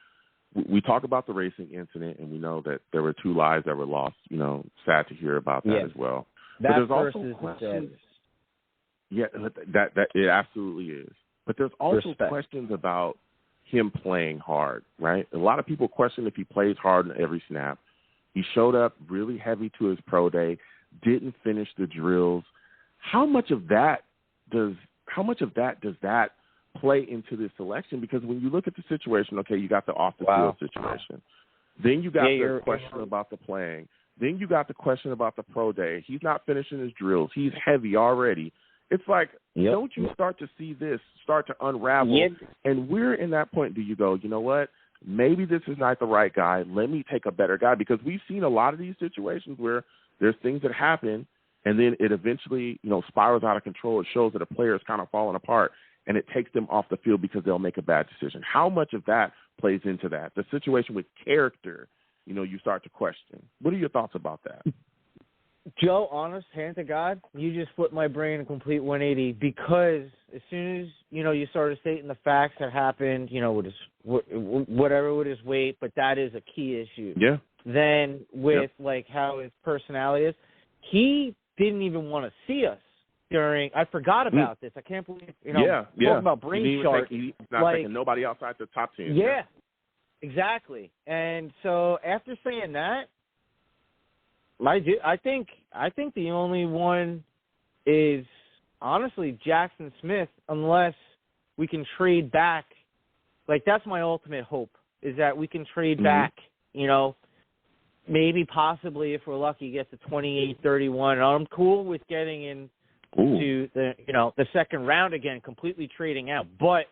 we talk about the racing incident, and we know that there were 2 lives that were lost. You know, sad to hear about that as well. But there's also questions. Yeah, that it absolutely is. But there's also questions about him playing hard, right? A lot of people question if he plays hard in every snap. He showed up really heavy to his pro day, didn't finish the drills. How much of that does that play into this selection? Because when you look at the situation, okay, you got the off the field situation. Then you got the question about the playing. Then you got the question about the pro day. He's not finishing his drills. He's heavy already. It's like, don't you start to see this start to unravel? Yep. And we're in that point. Do you go, you know what? Maybe this is not the right guy. Let me take a better guy. Because we've seen a lot of these situations where there's things that happen, and then it eventually, you know, spirals out of control. It shows that a player is kind of falling apart, and it takes them off the field because they'll make a bad decision. How much of that plays into that? The situation with character, you know, you start to question. What are your thoughts about that? Joe, honest, hand to God, you just flipped my brain a complete 180, because as soon as, you know, you started stating the facts that happened, you know, with his, whatever with his weight, but that is a key issue. Yeah. Then with, like, how his personality is, he didn't even want to see us during. I forgot about this. I can't believe yeah. talking about Brain Shark. He's not taking nobody outside the top 10. Yeah, exactly. And so after saying that, I think the only one is honestly Jackson Smith, unless we can trade back. Like, that's my ultimate hope, is that we can trade back, maybe possibly, if we're lucky, get to 28-31. I'm cool with getting into the second round again, completely trading out. But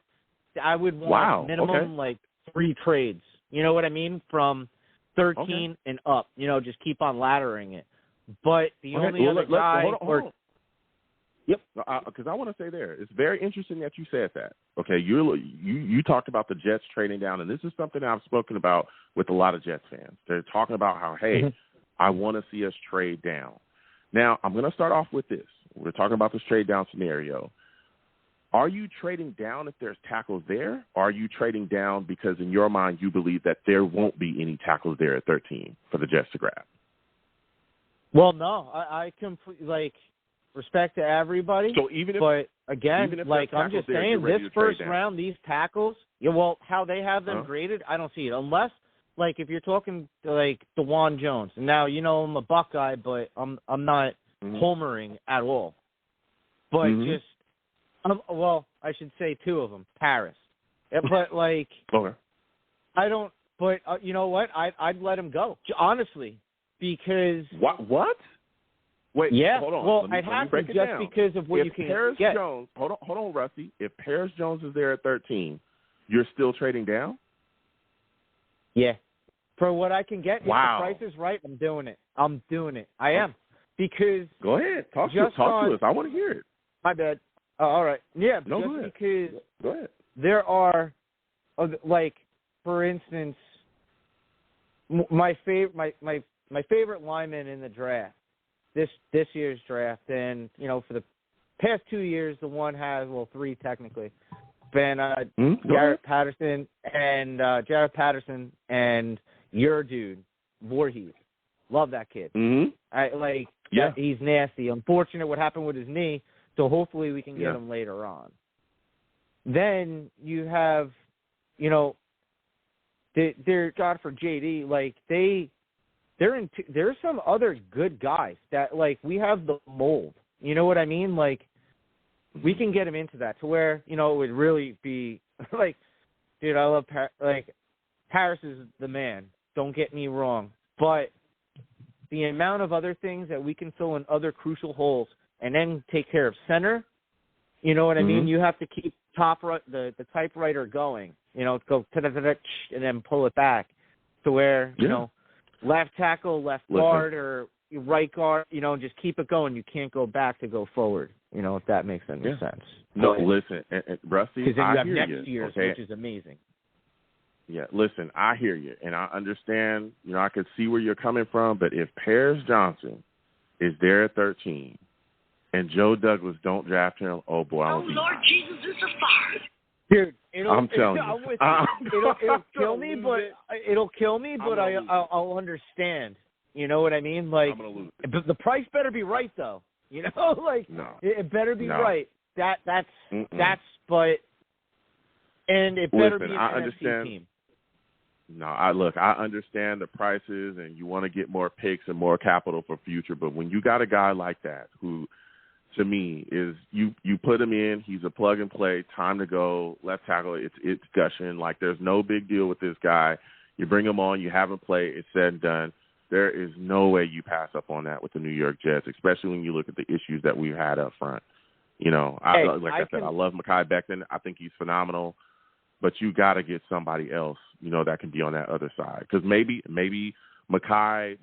I would want minimum like 3 trades. You know what I mean? From 13 and up. Just keep on laddering it. But the only other guy... Hold on. Yep. Because I want to say there, it's very interesting that you said that. Okay, you talked about the Jets trading down, and this is something I've spoken about with a lot of Jets fans. They're talking about how, hey, I want to see us trade down. Now, I'm going to start off with this. We're talking about this trade down scenario. Are you trading down if there's tackles there? Or are you trading down because in your mind you believe that there won't be any tackles there at 13 for the Jets to grab? Well, no, I completely respect to everybody. So even if, but again, even if I'm just saying, this first round, these tackles, how they have them graded, I don't see it. Unless, if you're talking to, DeJuan Jones, and now I'm a Buckeye, but I'm not homering at all. But I should say 2 of them, Paris. But I don't. But you know what? I'd let him go, honestly, because what? Wait, yeah. Hold on. Well, I'd have to just down. Because of what if you can Paris get. Jones, hold on, Rusty. If Paris Jones is there at 13, you're still trading down? Yeah. For what I can get, wow. If the price is right, I'm doing it. I am. Because go ahead. Talk to us. I want to hear it. My bad. All right. Yeah, no, go ahead. Because go ahead. There are, for instance, my favorite lineman in the draft, this year's draft, and for the past 2 years, the one has 3 technically, been Jaret Patterson and your dude Voorhees. Love that kid. He's nasty. Unfortunate what happened with his knee, so hopefully we can get him later on. Then you have, they're God for JD. There's some other good guys that we have the mold. You know what I mean? We can get him into that to where it would really be dude. I love Paris is the man. Don't get me wrong, but the amount of other things that we can fill in other crucial holes and then take care of center. You know what I mean? You have to keep the typewriter going. Go and then pull it back to where left tackle, left guard, or right guard. Just keep it going. You can't go back to go forward. If that makes any sense. No, listen, and Rusty, because then you have hear next year's, which is amazing. Yeah, listen, I hear you, and I understand. I can see where you're coming from, but if Paris Johnson is there at 13, and Joe Douglas don't draft him, oh boy, oh Lord Jesus, it's a fire. Dude, I'm telling you, it'll kill me, but I'll understand. You know what I mean? I'm gonna lose it. But the price better be right, though. No. It better be right. That's but, and it better be an NFC team. No, I understand the prices, and you want to get more picks and more capital for future. But when you got a guy like that, who, to me, is you put him in, he's a plug and play, time to go, left tackle, it's gushing. There's no big deal with this guy. You bring him on, you have him play, it's said and done. There is no way you pass up on that with the New York Jets, especially when you look at the issues that we've had up front. I love Mekhi Becton. I think he's phenomenal. But you got to get somebody else, that can be on that other side. Because maybe Mekhi,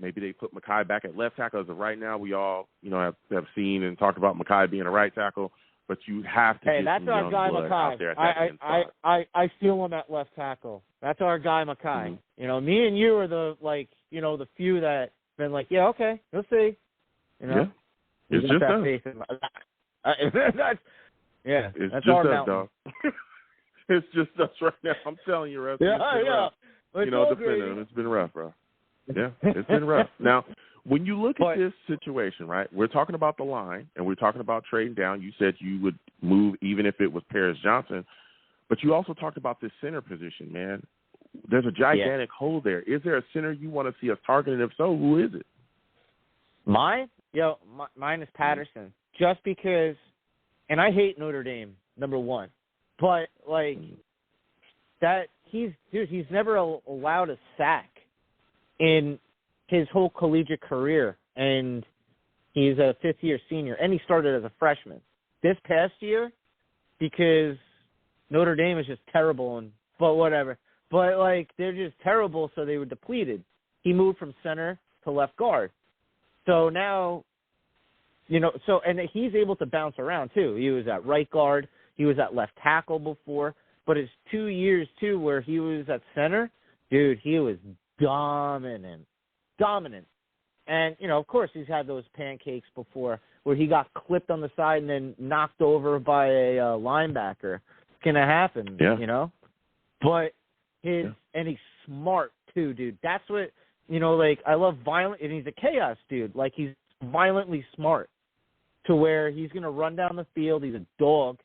maybe they put Mekhi back at left tackle. As of right now, we all, have seen and talked about Mekhi being a right tackle. But you have to get that's some young guy, blood Mekhi. out there at that I feel him at left tackle. That's our guy, Mekhi. Me and you are the the few that been okay, we'll see. Yeah, it's just us. That's just our us, dog. It's just us right now. I'm telling you, Rusty. Yeah. It's been rough, bro. Yeah, it's been rough. Now, when you look at this situation, right, we're talking about the line, and we're talking about trading down. You said you would move even if it was Paris Johnson, but you also talked about this center position, man. There's a gigantic hole there. Is there a center you want to see us targeting? If so, who is it? Mine? Mine is Patterson. Just because, and I hate Notre Dame, number one, but, like, he's never allowed a sack in his whole collegiate career, and he's a fifth-year senior, and he started as a freshman. This past year, because Notre Dame is just terrible, but whatever. But, like, they're just terrible, so they were depleted. He moved from center to left guard. So now, and he's able to bounce around, too. He was at right guard. He was at left tackle before. But his 2 years, too, where he was at center, dude, he was dominant. And, of course, he's had those pancakes before where he got clipped on the side and then knocked over by a linebacker. It's going to happen, But and he's smart, too, dude. That's what, I love violent, and he's a chaos dude. Like, he's violently smart to where he's going to run down the field. He's a dog,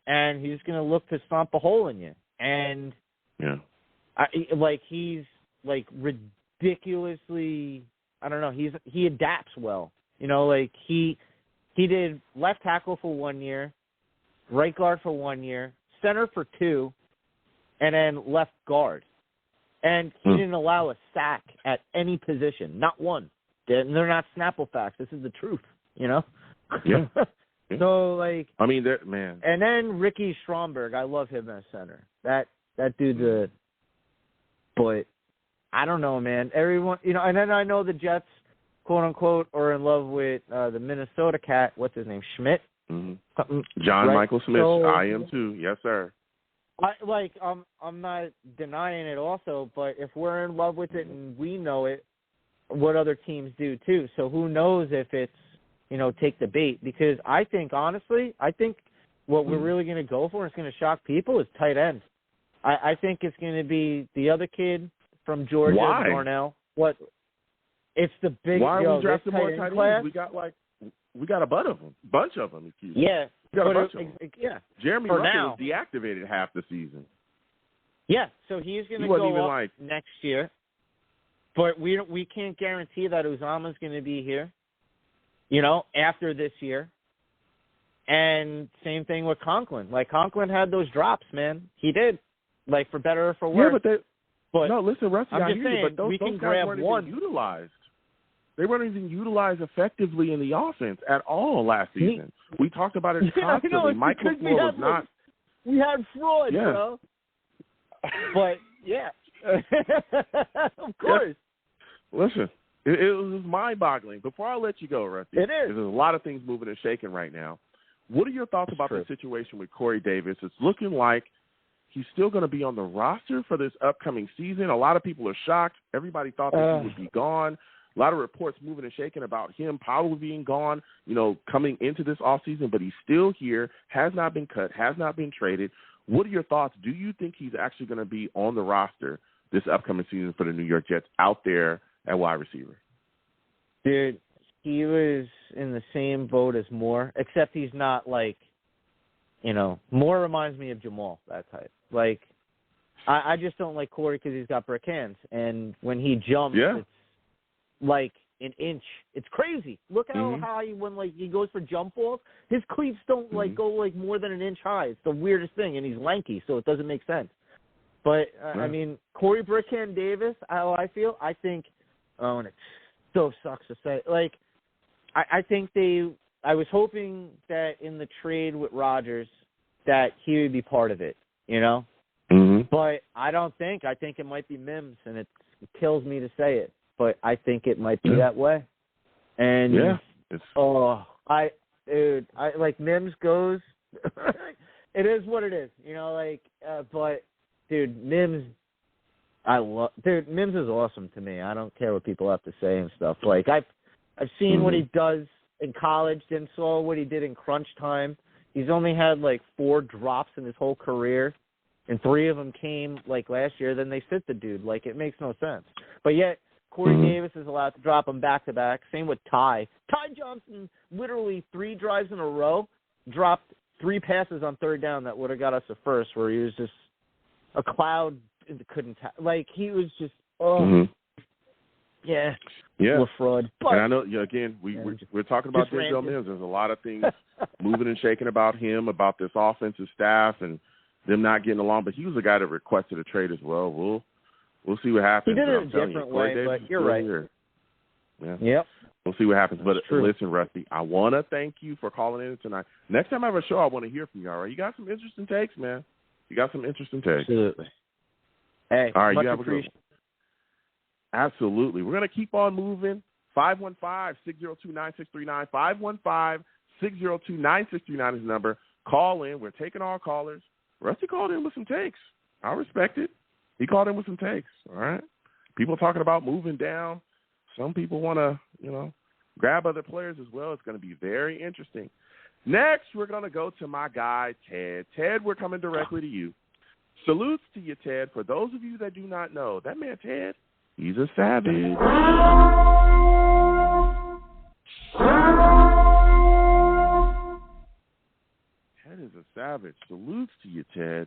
and he's going to look to stomp a hole in you. And, he's, ridiculously, I don't know, he adapts well. He did left tackle for 1 year, right guard for 1 year, center for 2, and then left guard. And he didn't allow a sack at any position, not one. They're not Snapple facts. This is the truth, Yeah. So, I mean, man. And then Ricky Stromberg, I love him as center. That dude's but I don't know, man. Everyone, and then I know the Jets, quote unquote, are in love with the Minnesota cat. What's his name? Schmidt. Mm-hmm. John right? Michael Smith. So, I am too. Yes, sir. I'm not denying it also, but if we're in love with it and we know it, what other teams do too. So who knows if it's, take the bait. Because I think, honestly, what we're really going to go for, and it's going to shock people, is tight end. I think it's going to be the other kid from Georgia, Darnell. What? It's the big. Why are we drafting more tight ends? We got a bunch of them. Excuse me. Yeah. We got a bunch of them. Yeah. Jeremy Ruckert was deactivated half the season. Yeah, so he's going to go up next year. But we can't guarantee that Uzama's going to be here, after this year. And same thing with Conklin. Conklin had those drops, man. He did, for better or for worse. Yeah, but no, listen, Rusty, I'm just saying, but those guys weren't even utilized. They weren't even utilized effectively in the offense at all last season. We talked about it constantly. Mike LaFleur was not. We had fraud, bro. But, of course. Listen, it was mind-boggling. Before I let you go, Rusty, it is. There's a lot of things moving and shaking right now. What are your thoughts about the situation with Corey Davis? It's looking like he's still going to be on the roster for this upcoming season. A lot of people are shocked. Everybody thought that he would be gone. A lot of reports moving and shaking about him probably being gone, coming into this offseason, but he's still here, has not been cut, has not been traded. What are your thoughts? Do you think he's actually going to be on the roster this upcoming season for the New York Jets out there at wide receiver? Dude, he was in the same boat as Moore, except he's not Moore reminds me of Jamal, that type. I just don't like Corey because he's got brick hands, and when he jumps, it's an inch. It's crazy. Look how high when he goes for jump balls, his cleats don't go more than an inch high. It's the weirdest thing, and he's lanky, so it doesn't make sense. But I mean, Corey Brickhand Davis, how I feel, I think, and it so sucks to say, I think I was hoping that in the trade with Rodgers that he would be part of it, But I don't think. I think it might be Mims, and it kills me to say it. But I think it might be that way. And Mims goes. It is what it is, but dude, Mims is awesome to me. I don't care what people have to say and stuff. I've seen what he does in college, then saw what he did in crunch time. He's only had 4 drops in his whole career, and 3 of them came last year. Then they sit the dude. It makes no sense. But yet Corey Davis is allowed to drop him back-to-back. Same with Ty. Ty Johnson, literally 3 drives in a row, dropped 3 passes on third down that would have got us a first, where he was just a cloud and couldn't he was just yeah fraud. But, and I know again we're talking about Denzel Mims. There's a lot of things moving and shaking about him, about this offensive staff and them not getting along. But he was a guy that requested a trade as well. We'll see what happens. He did it in a different way, but you're right. Yeah. Yep. We'll see what happens. But listen, Rusty, I want to thank you for calling in tonight. Next time I have a show, I want to hear from you, all right? You got some interesting takes, man. You got some interesting takes. Absolutely. Hey, all right, much you have a good one. Absolutely. We're going to keep on moving. 515-602-9639. 515-602-9639 is the number. Call in. We're taking all callers. Rusty called in with some takes. I respect it. He called in with some takes, all right? People talking about moving down. Some people want to, grab other players as well. It's going to be very interesting. Next, we're going to go to my guy, Ted. Ted, we're coming directly to you. Salutes to you, Ted. For those of you that do not know, that man, Ted, he's a savage. Ted is a savage. Salutes to you, Ted.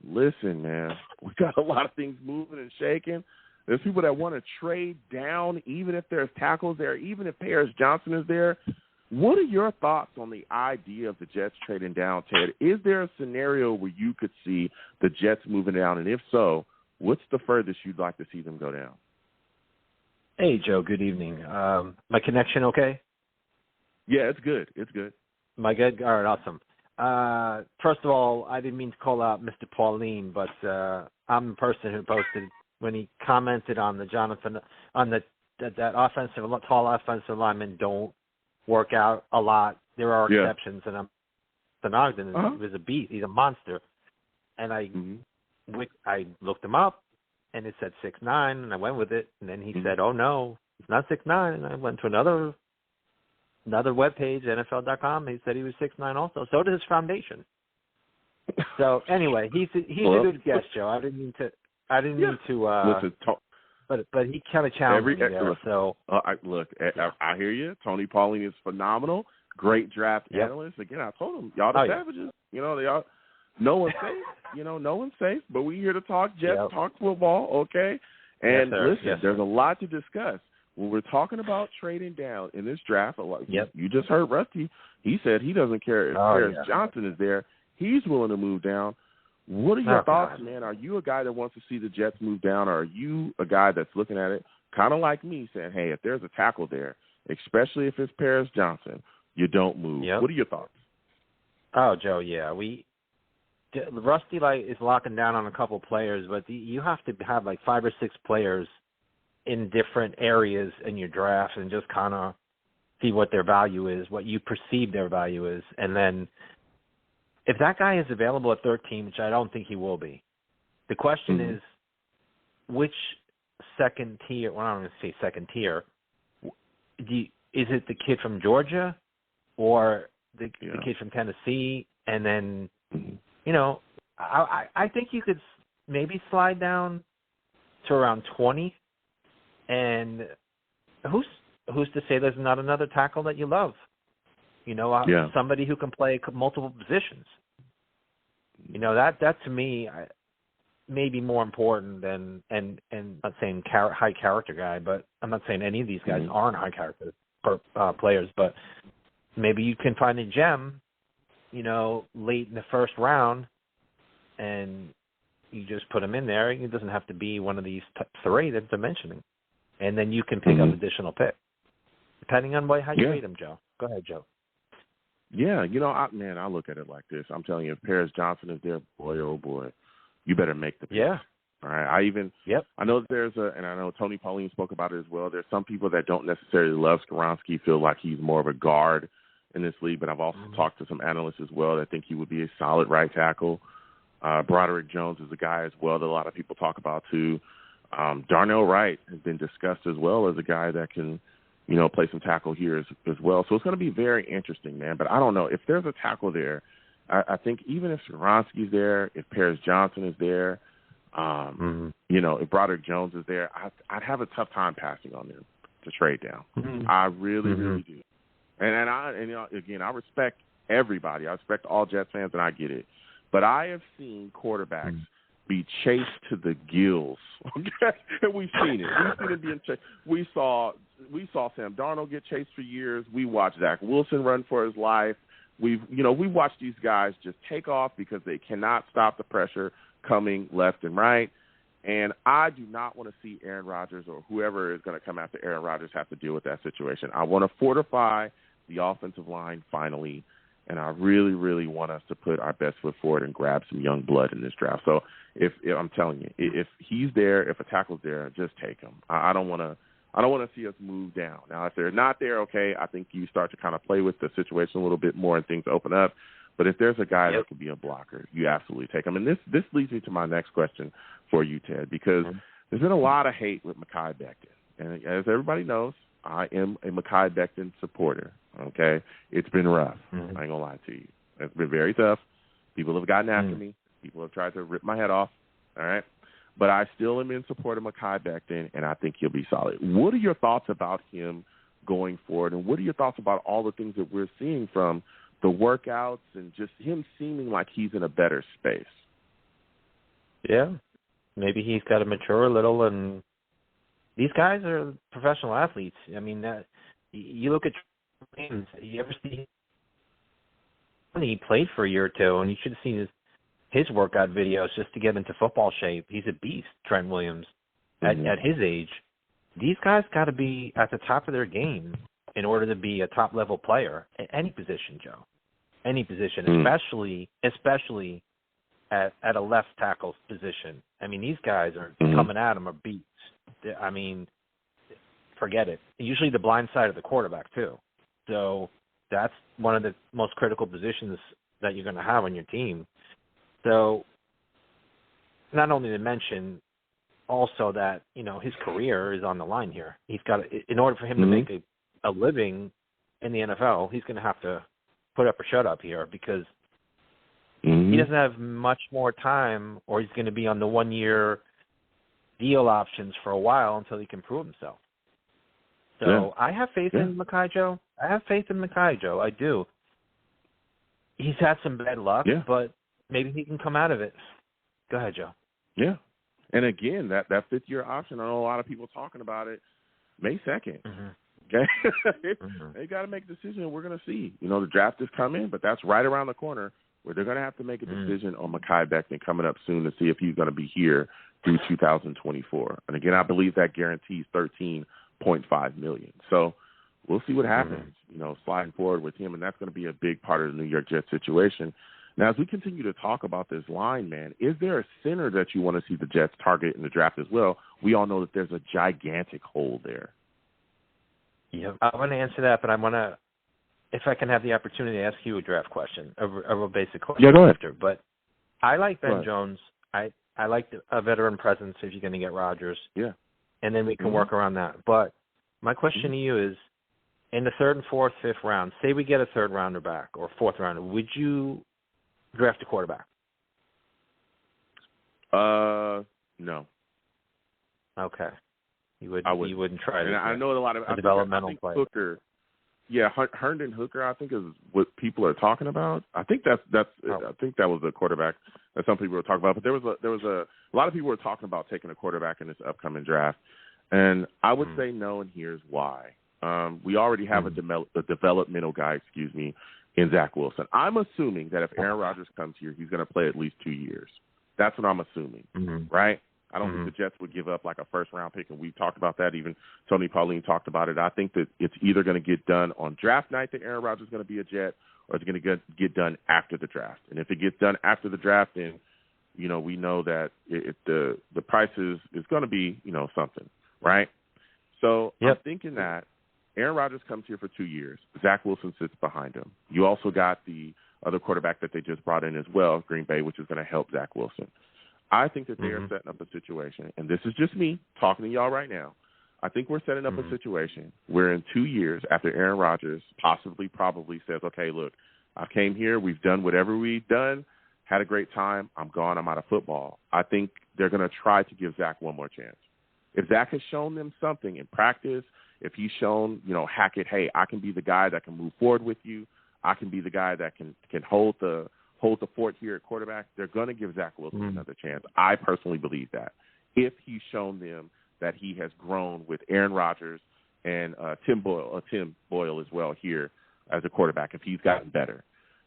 Listen, man, we got a lot of things moving and shaking. There's people that want to trade down, even if there's tackles there, even if Paris Johnson is there. What are your thoughts on the idea of the Jets trading down, Ted? Is there a scenario where you could see the Jets moving down? And if so, what's the furthest you'd like to see them go down? Hey, Joe. Good evening. My connection okay? Yeah, it's good. It's good. Am I good? All right, awesome. First of all, I didn't mean to call out Mr. Pauline, but I'm the person who posted when he commented on the Jonathan on that tall offensive linemen don't work out a lot. There are exceptions, and Ogden is a beast. He's a monster. And I looked him up, and it said 6'9", and I went with it. And then he said, "Oh no, it's not 6'9", and I went to another webpage, NFL.com. He said he was 6'9" also. So did his foundation. So anyway, he's a good guest, Joe. I didn't mean to. Listen, but he kind of challenged me there. So I hear you. Tony Pauline is phenomenal. Great draft analyst. Again, I told him y'all the savages. They are. No one's safe. No one's safe. But we here to talk Jets, talk football. Okay. And listen, there's a lot to discuss. When we're talking about trading down in this draft, you just heard Rusty. He said he doesn't care if Paris Johnson is there. He's willing to move down. What are your thoughts, man? Are you a guy that wants to see the Jets move down, or are you a guy that's looking at it kind of like me, saying, hey, if there's a tackle there, especially if it's Paris Johnson, you don't move? What are your thoughts? Oh, Joe, Rusty is locking down on a couple players, but you have to have 5 or 6 players in different areas in your draft and just kind of see what their value is, what you perceive their value is, and then if that guy is available at 13, which I don't think he will be, the question is which second tier, well, I don't want to say second tier, is it the kid from Georgia or the kid from Tennessee? And then, I think you could maybe slide down to around 20. And who's to say there's not another tackle that you love? Somebody who can play multiple positions. That to me may be more important than, and I'm not saying high character guy, but I'm not saying any of these guys aren't high character players, but maybe you can find a gem, late in the first round, and you just put him in there. It doesn't have to be one of these 3 that they're mentioning, and then you can pick up additional picks depending on how you rate him, Joe. Go ahead, Joe. Yeah, I look at it like this. I'm telling you, if Paris Johnson is there, boy, oh boy, you better make the pick. Yeah. All right. I know that and I know Tony Pauline spoke about it as well. There's some people that don't necessarily love Skoronski, feel like he's more of a guard in this league, but I've also talked to some analysts as well that think he would be a solid right tackle. Broderick Jones is a guy as well that a lot of people talk about too. Darnell Wright has been discussed as well as a guy that can, play some tackle here as well. So it's going to be very interesting, man. But I don't know. If there's a tackle there, I think even if Skoronski's there, if Paris Johnson is there, You know, if Broderick Jones is there, I'd have a tough time passing on them to trade down. I really do. And you know, again, I respect everybody. I respect all Jets fans, and I get it. But I have seen quarterbacks be chased to the gills. Okay? And we've seen it. We've seen it being chased. We saw Sam Darnold get chased for years. We watched Zach Wilson run for his life. We watched these guys just take off because they cannot stop the pressure coming left and right. And I do not want to see Aaron Rodgers or whoever is going to come after Aaron Rodgers have to deal with that situation. I want to fortify the offensive line finally, and I really, really want us to put our best foot forward and grab some young blood in this draft. So if I'm telling you, if he's there, if a tackle's there, just take him. I don't want to see us move down. Now, if they're not there, okay, I think you start to kind of play with the situation a little bit more and things open up. But if there's a guy that could be a blocker, you absolutely take him. And this leads me to my next question for you, Ted, because there's been a lot of hate with Mekhi Becton. And as everybody knows, I am a Mekhi Becton supporter, okay? It's been rough. I ain't going to lie to you. It's been very tough. People have gotten after me. People have tried to rip my head off, all right? But I still am in support of Mekhi Becton, and I think he'll be solid. What are your thoughts about him going forward, and what are your thoughts about all the things that we're seeing from the workouts and just him seeming like he's in a better space? Yeah. Maybe he's got to mature a little, and these guys are professional athletes. I mean, you look at Williams, you ever see he played for a year or two, and you should have seen his workout videos just to get into football shape. He's a beast, Trent Williams, at his age. These guys got to be at the top of their game in order to be a top-level player at any position, Joe. Any position, especially at a left tackle position. I mean, these guys are coming at him are beats. I mean, forget it. Usually the blind side of the quarterback, too. So that's one of the most critical positions that you're going to have on your team. So not only to mention also that, you know, his career is on the line here. He's got in order for him to make a living in the NFL, he's going to have to put up or shut up here because he doesn't have much more time, or he's going to be on the 1-year deal options for a while until he can prove himself. So I have faith in Mekhi, Joe. I do. He's had some bad luck, but maybe he can come out of it. Go ahead, Joe. Yeah. And again, that 5th-year option, I know a lot of people talking about it, May 2nd. Okay? They got to make a decision, and we're going to see. You know, the draft is coming, but that's right around the corner where they're going to have to make a decision on Mekhi Becton coming up soon to see if he's going to be here through 2024. And again, I believe that guarantees $13.5 million. So we'll see what happens, you know, sliding forward with him, and that's going to be a big part of the New York Jets situation. Now, as we continue to talk about this line, man, is there a center that you want to see the Jets target in the draft as well? We all know that there's a gigantic hole there. Yeah, I want to answer that, but I want to, if I can have the opportunity to ask you a draft question, a real basic question. Yeah, go ahead. But I like Ben Jones. I like a veteran presence if you're going to get Rodgers. Yeah. And then we can work around that. But my question to you is, in the 3rd and 4th, 5th round, say we get a 3rd rounder back or 4th rounder, would you draft a quarterback? No. Okay. You wouldn't try to. And I know a lot of developmental player. Hooker. Yeah, Herndon Hooker, I think, is what people are talking about. I think I think that was a quarterback that some people were talking about. But there was a lot of people were talking about taking a quarterback in this upcoming draft, and I would say no, and here's why. We already have a developmental guy, in Zach Wilson. I'm assuming that if Aaron Rodgers comes here, he's going to play at least 2 years. That's what I'm assuming, right? I don't think the Jets would give up like a 1st-round pick, and we've talked about that. Even Tony Pauline talked about it. I think that it's either going to get done on draft night that Aaron Rodgers is going to be a Jet, or it's going to get done after the draft. And if it gets done after the draft, then, you know, we know that the price is going to be, you know, something, right? So I'm thinking that Aaron Rodgers comes here for 2 years. Zach Wilson sits behind him. You also got the other quarterback that they just brought in as well, Green Bay, which is going to help Zach Wilson. I think that they are setting up a situation, and this is just me talking to y'all right now. I think we're setting up a situation where in 2 years, after Aaron Rodgers probably says, okay, look, I came here, we've done whatever we've done. had a great time. I'm gone. I'm out of football. I think they're going to try to give Zach one more chance. If Zach has shown them something in practice, if he's shown, Hackett, hey, I can be the guy that can move forward with you, I can be the guy that can hold the fort here at quarterback, they're going to give Zach Wilson another chance. I personally believe that. If he's shown them that he has grown with Aaron Rodgers and Tim Boyle as well here as a quarterback, if he's gotten better.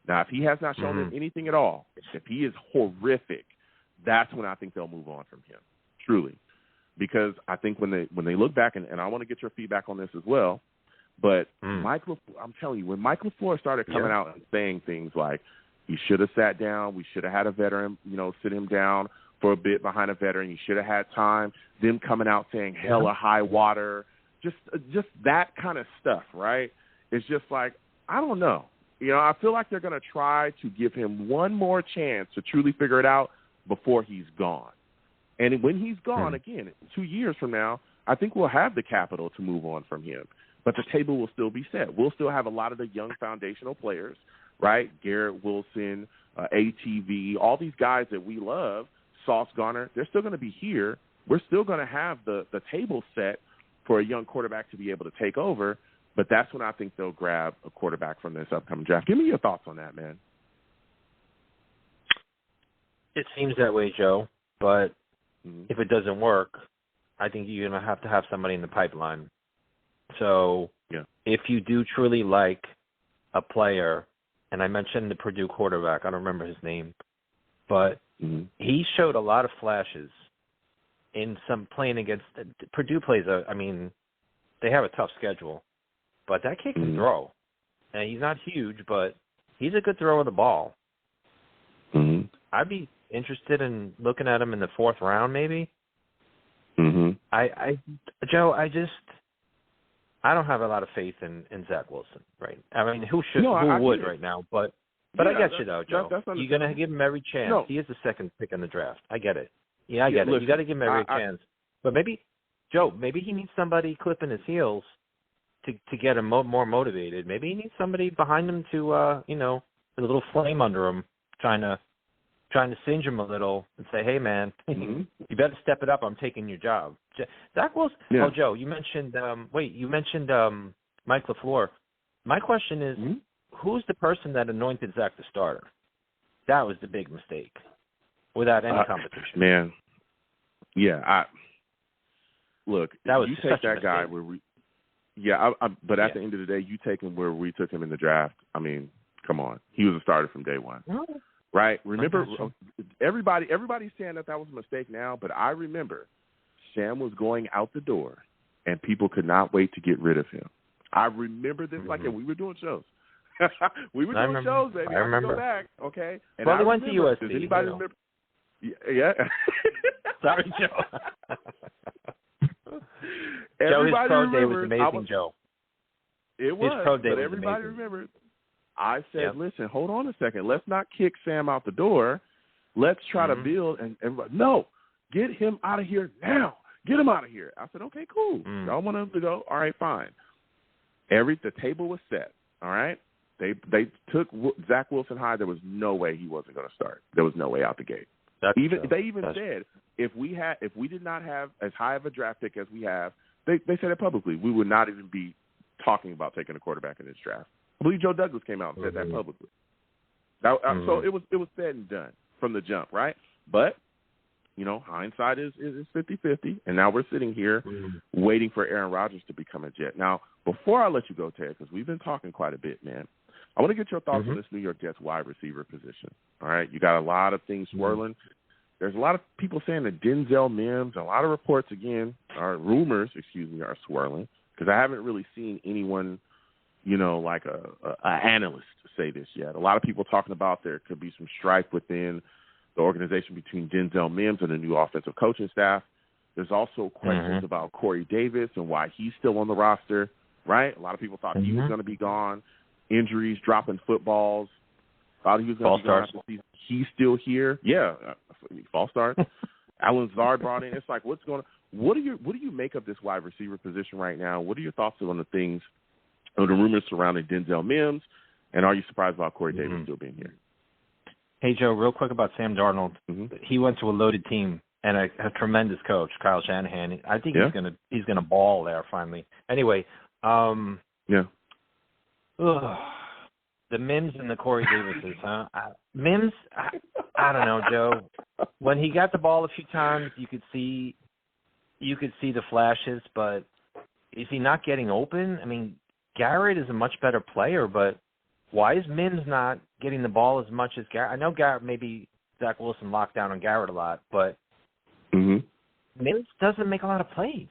Now, if he has not shown them anything at all, if he is horrific, that's when I think they'll move on from him, truly. Because I think when they look back, and I want to get your feedback on this as well, but I'm telling you, when Mike LaFleur started coming out and saying things like, he should have sat down, we should have had a veteran, sit him down for a bit behind a veteran, he should have had time, them coming out saying hella high water, just that kind of stuff, right? It's just like, I don't know. I feel like they're going to try to give him one more chance to truly figure it out before he's gone. And when he's gone, again, 2 years from now, I think we'll have the capital to move on from him. But the table will still be set. We'll still have a lot of the young foundational players, right? Garrett Wilson, ATV, all these guys that we love, Sauce Gardner, they're still going to be here. We're still going to have the table set for a young quarterback to be able to take over. But that's when I think they'll grab a quarterback from this upcoming draft. Give me your thoughts on that, man. It seems that way, Joe. But if it doesn't work, I think you're going to have somebody in the pipeline. So if you do truly like a player, and I mentioned the Purdue quarterback, I don't remember his name, but he showed a lot of flashes in some playing against – Purdue plays they have a tough schedule. But that kid can throw. And he's not huge, but he's a good thrower of the ball. I'd be interested in looking at him in the fourth round, maybe. Joe, I don't have a lot of faith in Zach Wilson, right? I mean, who would right now? But I get you, though, Joe. You're going to give him every chance. No. He is the second pick in the draft. I get it. Yeah, I get it. Listen, you got to give him every chance. But maybe, Joe, he needs somebody clipping his heels to get him more motivated. Maybe he needs somebody behind him to, a little flame under him, trying to singe him a little and say, hey, man, you better step it up. I'm taking your job. Zach Wilson. Yeah. Oh, Joe, you mentioned Mike LaFleur. My question is, who's the person that anointed Zach the starter? That was the big mistake without any competition. Man, look, that was you take that guy where we – but at the end of the day, you take him where we took him in the draft. I mean, come on. He was a starter from day one. Right? Remember, everybody's saying that was a mistake now, but I remember Sam was going out the door, and people could not wait to get rid of him. I remember this we were doing shows. We were doing shows, baby. I remember. Go back, okay? And he went to USC. Does anybody remember? Yeah. Sorry, Joe. Joe, his pro day was amazing, Joe. It was. His pro day but was everybody amazing. remembered. I said, listen, hold on a second. Let's not kick Sam out the door. Let's try to build. And no, get him out of here now. Get him out of here. I said, okay, cool. Y'all want him to go? All right, fine. The table was set, all right? They took Zach Wilson high. There was no way he wasn't going to start. There was no way out the gate. They said if we did not have as high of a draft pick as we have, they said it publicly, we would not even be talking about taking a quarterback in this draft. I believe Joe Douglas came out and said that publicly. So it was said and done from the jump, right? But hindsight is 50-50, and now we're sitting here waiting for Aaron Rodgers to become a Jet. Now, before I let you go, Ted, because we've been talking quite a bit, man, I want to get your thoughts on this New York Jets wide receiver position. All right, you got a lot of things swirling. There's a lot of people saying that Denzel Mims, a lot of reports, rumors, are swirling, because I haven't really seen anyone, like a analyst say this yet. A lot of people talking about there could be some strife within the organization between Denzel Mims and the new offensive coaching staff. There's also questions about Corey Davis and why he's still on the roster, right? A lot of people thought he was going to be gone. Injuries, dropping footballs. Thought he was going to be gone after the season. He's still here. Yeah, false start. Alan Zard brought in. It's like, what's going on? What do you make of this wide receiver position right now? What are your thoughts on the rumors surrounding Denzel Mims? And are you surprised about Corey Davis still being here? Hey, Joe, real quick about Sam Darnold. Mm-hmm. He went to a loaded team and a tremendous coach, Kyle Shanahan. I think Yeah. he's gonna ball there finally. Anyway, Yeah. the Mims and the Corey Davises, huh? Mims, I don't know, Joe. When he got the ball a few times, you could see the flashes, but is he not getting open? I mean, Garrett is a much better player, but why is Mims not getting the ball as much as Garrett? I know Garrett, maybe Zach Wilson locked down on Garrett a lot, but Mims doesn't make a lot of plays.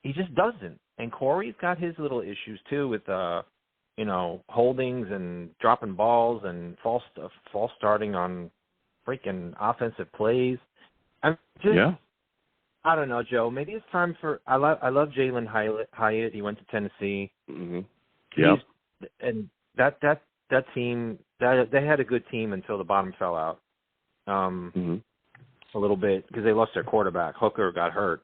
He just doesn't. And Corey's got his little issues too with holdings and dropping balls and false starting on freaking offensive plays. I don't know, Joe. Maybe it's time for. I love Jalen Hyatt. He went to Tennessee. Mm-hmm. Yeah. And that team, they had a good team until the bottom fell out. A little bit because they lost their quarterback. Hooker got hurt.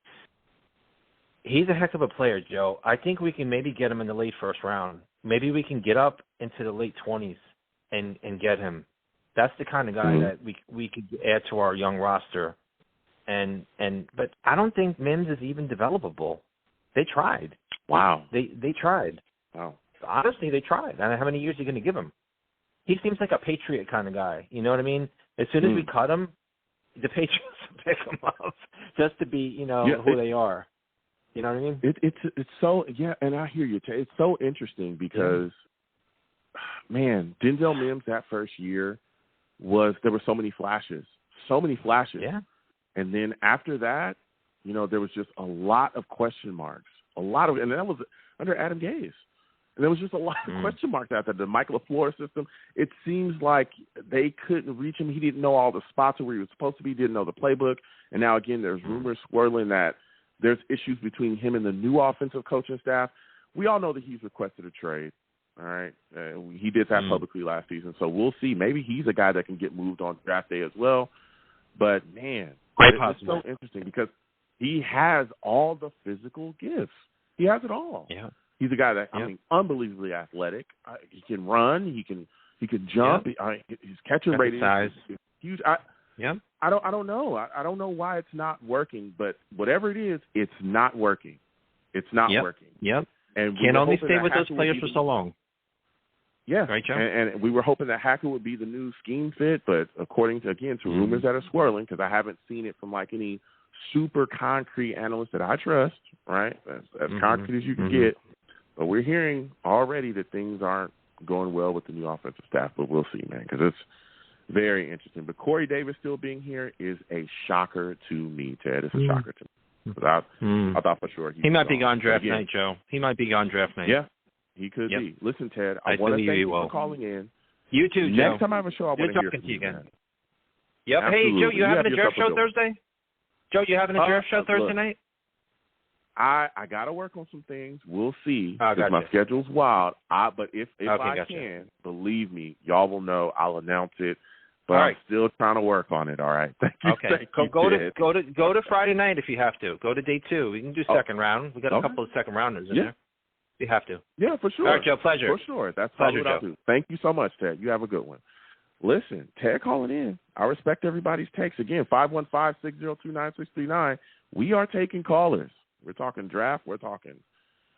He's a heck of a player, Joe. I think we can maybe get him in the late first round. Maybe we can get up into the late 20s and get him. That's the kind of guy that we could add to our young roster. But I don't think Mims is even developable. They tried. Wow. They tried. Wow. Honestly, they tried. I don't know how many years are you going to give him? He seems like a Patriot kind of guy. You know what I mean? As soon as we cut him, the Patriots will pick him up just to be, who they are. You know what I mean? It's so, and I hear you. It's so interesting because, man, Denzel Mims that first year there were so many flashes. Yeah. And then after that, there was just a lot of question marks. And that was under Adam Gase. And there was just a lot of question marks after the Michael LaFleur system. It seems like they couldn't reach him. He didn't know all the spots where he was supposed to be, didn't know the playbook. And now, again, there's rumors swirling that there's issues between him and the new offensive coaching staff. We all know that he's requested a trade. All right. He did that publicly last season. So we'll see. Maybe he's a guy that can get moved on draft day as well. But, man, it's so interesting because he has all the physical gifts. He has it all. Yeah. He's a guy that, unbelievably athletic. He can run. He can jump. His catching rating is huge. I don't know. I don't know why it's not working, but whatever it is, it's not working. It's not working. Yep. And can't only stay with those players for so long. Yeah. Right, Joe? And we were hoping that Hackett would be the new scheme fit, but according to rumors that are swirling, because I haven't seen it from like any super concrete analyst that I trust, right? As concrete as you can get. But we're hearing already that things aren't going well with the new offensive staff, but we'll see, man, because it's very interesting. But Corey Davis still being here is a shocker to me, Ted. It's a shocker to me. But I thought for sure he might be gone draft night, Joe. He might be gone draft night. Yeah, he could be. Listen, Ted, I want to thank you for calling in. You too, Joe. Next time I have a show, I want to hear from you again. Man. Yep. Absolutely. Hey, Joe, you having a draft show Thursday? Joe, you having a draft show Thursday night? I got to work on some things. We'll see. Gotcha. My schedule's wild. But if I can, believe me, y'all will know. I'll announce it. But all I'm right. still trying to work on it. All right. Thank you. Okay. Thank you, Go to Friday night if you have to. Go to day 2. We can do second round. We got a couple of second rounders in there. You have to. Yeah, for sure. All right, Joe. Pleasure. For sure. That's pleasure, what I'll do. Thank you so much, Ted. You have a good one. Listen, Ted calling in. I respect everybody's takes. Again, 515-602-9639. We are taking callers. We're talking draft. We're talking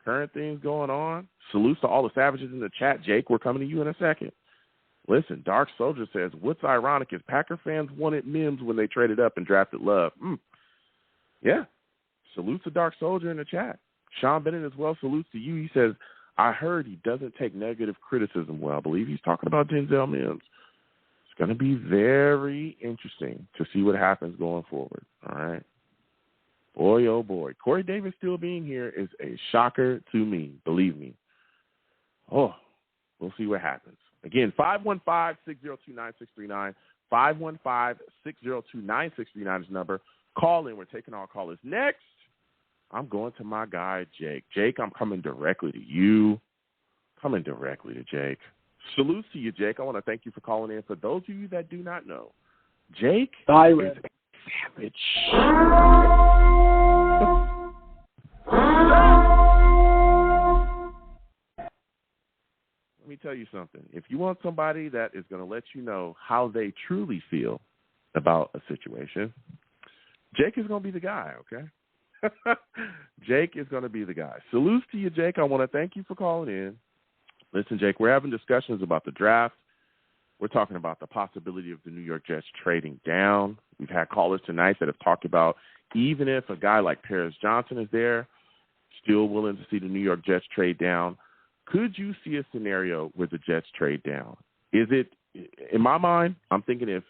current things going on. Salutes to all the savages in the chat. Jake, we're coming to you in a second. Listen, Dark Soldier says, what's ironic is Packer fans wanted Mims when they traded up and drafted Love. Yeah. Salutes to Dark Soldier in the chat. Sean Bennett as well salutes to you. He says, I heard he doesn't take negative criticism well. I believe he's talking about Denzel Mims. It's going to be very interesting to see what happens going forward. All right. Boy, oh boy. Corey Davis still being here is a shocker to me. Believe me. Oh, we'll see what happens. Again, 515-602-9639. 515-602-9639 is the number. Call in. We're taking all callers. Next, I'm going to my guy, Jake. Jake, I'm coming directly to you. Coming directly to Jake. Salutes to you, Jake. I want to thank you for calling in. For those of you that do not know, Jake is a savage. Let me tell you something. If you want somebody that is going to let you know how they truly feel about a situation, Jake is going to be the guy, okay? Jake is going to be the guy. Salutes to you, Jake. I want to thank you for calling in. Listen, Jake, we're having discussions about the draft. We're talking about the possibility of the New York Jets trading down. We've had callers tonight that have talked about even if a guy like Paris Johnson is there, still willing to see the New York Jets trade down. Could you see a scenario where the Jets trade down? Is it, in my mind, I'm thinking if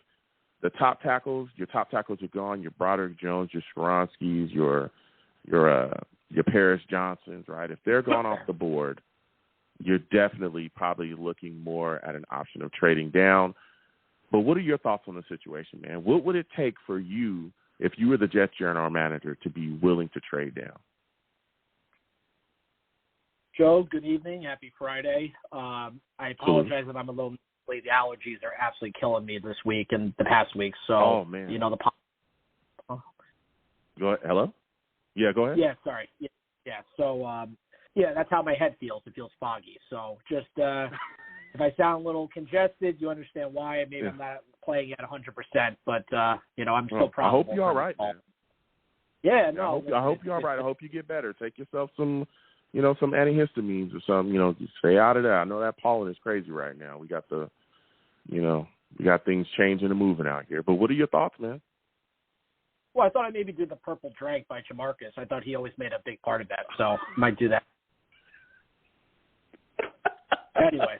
the top tackles, your top tackles are gone, your Broderick Jones, your Skoronskis, your Paris Johnsons, right? If they're gone off the board, you're definitely probably looking more at an option of trading down. But what are your thoughts on the situation, man? What would it take for you, if you were the Jets general manager, to be willing to trade down? Joe, good evening. Happy Friday. I apologize if I'm a little late. The allergies are absolutely killing me this week and the past week. So, oh, man. you know, Go ahead. Hello? Yeah, go ahead. Yeah, sorry. Yeah. So, that's how my head feels. It feels foggy. So just if I sound a little congested, you understand why. Maybe I'm not playing at 100%, but, I'm still proud. I hope you're all right, man. Yeah, no. I hope you're all right. I hope you get better. Take yourself some antihistamines or something, just stay out of that. I know that pollen is crazy right now. We got we got things changing and moving out here. But what are your thoughts, man? Well, I thought I maybe did the Purple Drink by Jamarcus. I thought he always made a big part of that, so might do that. Anyway,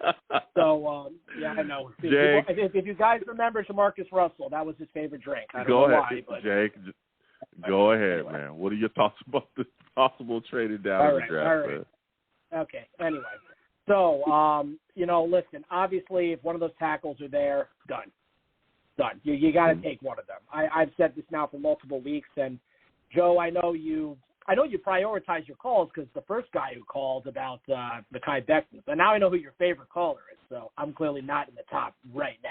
so, I know. Jake, if you guys remember Jamarcus Russell, that was his favorite drink. I don't go know ahead, why, but... Jake. Go ahead, man. What are your thoughts about this possible trading down in the draft? All right. Okay, anyway. So, listen, obviously, if one of those tackles are there, done. You got to take one of them. I've said this now for multiple weeks, and Joe, I know you prioritize your calls because the first guy who called about Mekhi Becton, and now I know who your favorite caller is, so I'm clearly not in the top right now.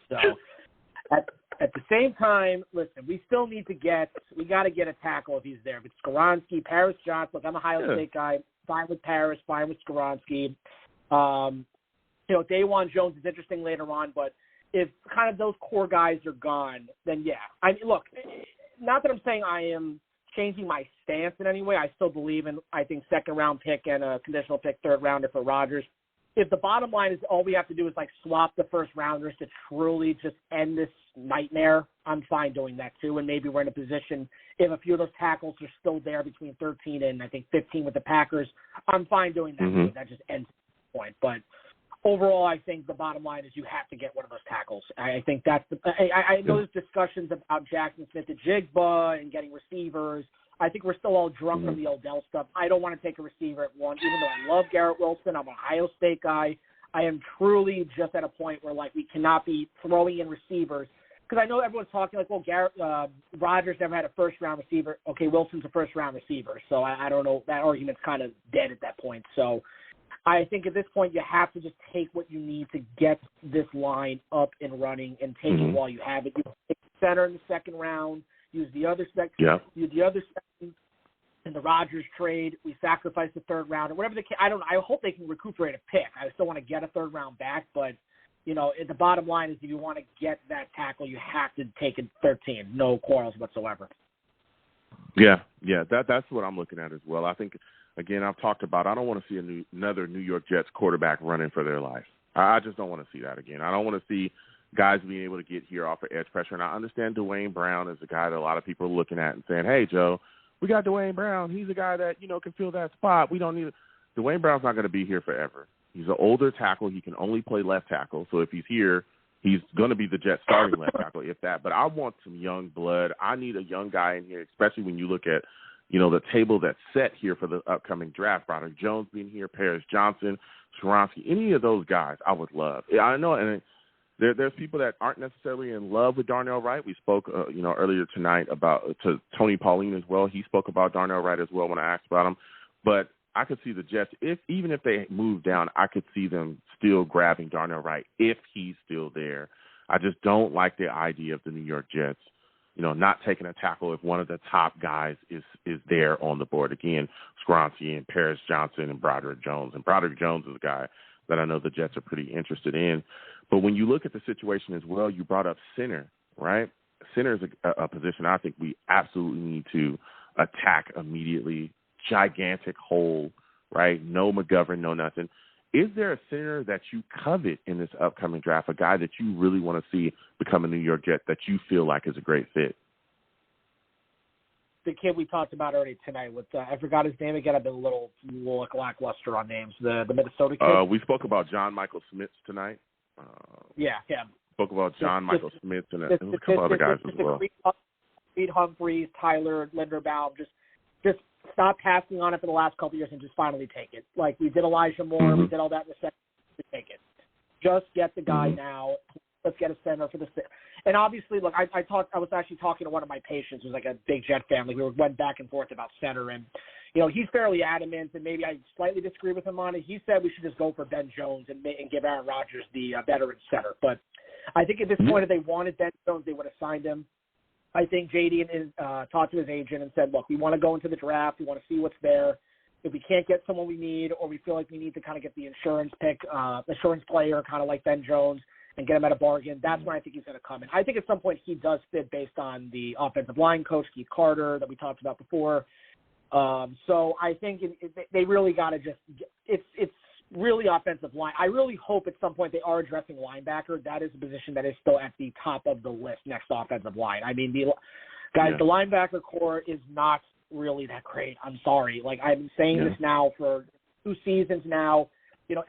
So at the same time, listen, we still need to got to get a tackle if he's there. If it's Skoronski, Paris Johnson, look, I'm a Ohio State guy, fine with Paris, fine with Skoronski. Dajuan Jones is interesting later on, but if kind of those core guys are gone, then yeah. I mean, look, not that I'm saying I am changing my stance in any way. I still believe in, I think, second-round pick and a conditional pick third-rounder for Rodgers. If the bottom line is all we have to do is, swap the first-rounders to truly just end this nightmare, I'm fine doing that too. And maybe we're in a position, if a few of those tackles are still there between 13 and, I think, 15 with the Packers, I'm fine doing that too. That just ends the point. But overall, I think the bottom line is you have to get one of those tackles. I think that's I know there's discussions about Jackson Smith-Njigba and getting receivers. I think we're still all drunk from the Odell stuff. I don't want to take a receiver at one, even though I love Garrett Wilson. I'm an Ohio State guy. I am truly just at a point where, we cannot be throwing in receivers. Because I know everyone's talking Rodgers never had a first-round receiver. Okay, Wilson's a first-round receiver. So I don't know. That argument's kind of dead at that point. So I think at this point you have to just take what you need to get this line up and running and take it while you have it. You take the center in the second round. Use the other second in the Rodgers trade. We sacrifice the third round or whatever they can. I hope they can recuperate a pick. I still want to get a third round back, but the bottom line is if you want to get that tackle, you have to take it 13. No quarrels whatsoever. Yeah, that's what I'm looking at as well. I think, again, I've talked about I don't want to see another New York Jets quarterback running for their life. I just don't want to see that again. I don't want to see guys being able to get here off of edge pressure. And I understand Dwayne Brown is a guy that a lot of people are looking at and saying, hey, Joe, we got Dwayne Brown. He's a guy that, can fill that spot. We don't need – Dwayne Brown's not going to be here forever. He's an older tackle. He can only play left tackle. So if he's here, he's going to be the Jets starting left tackle, if that. But I want some young blood. I need a young guy in here, especially when you look at, the table that's set here for the upcoming draft. Broderick Jones being here, Paris Johnson, Skoronski, any of those guys I would love. I know, and there's people that aren't necessarily in love with Darnell Wright. We spoke, earlier tonight to Tony Pauline as well. He spoke about Darnell Wright as well when I asked about him. But I could see the Jets, even if they move down, I could see them still grabbing Darnell Wright if he's still there. I just don't like the idea of the New York Jets, not taking a tackle if one of the top guys is there on the board. Again, Skoronski and Paris Johnson and Broderick Jones. And Broderick Jones is a guy that I know the Jets are pretty interested in. But when you look at the situation as well, you brought up center, right? Center is a position I think we absolutely need to attack immediately. Gigantic hole, right? No McGovern, no nothing. Is there a center that you covet in this upcoming draft, a guy that you really want to see become a New York Jet that you feel like is a great fit? The kid we talked about already tonight with I forgot his name again. I've been a little lackluster on names. The Minnesota kid. We spoke about John Michael Smith tonight. Yeah. Spoke about John Michael Smith and there was a couple other guys as well. Reed Humphreys, Tyler Linderbaum, just stop passing on it for the last couple of years and just finally take it. Like we did Elijah Moore, we did all that in the second. Take it. Just get the guy now. Let's get a center for the. And obviously, look, I was actually talking to one of my patients who's like a big Jet family. We went back and forth about center, and he's fairly adamant, and maybe I slightly disagree with him on it. He said we should just go for Ben Jones and give Aaron Rodgers the veteran center. But I think at this point, if they wanted Ben Jones, they would have signed him. I think JD talked to his agent and said, look, we want to go into the draft. We want to see what's there. If we can't get someone we need, or we feel like we need to kind of get the insurance player, kind of like Ben Jones, and get him at a bargain, that's when I think he's going to come in. I think at some point he does fit based on the offensive line coach, Keith Carter, that we talked about before. So I think they really got to just – it's really offensive line. I really hope at some point they are addressing linebacker. That is a position that is still at the top of the list next to offensive line. I mean, the linebacker core is not really that great. I'm sorry. Like, I've been saying this now for 2 seasons now.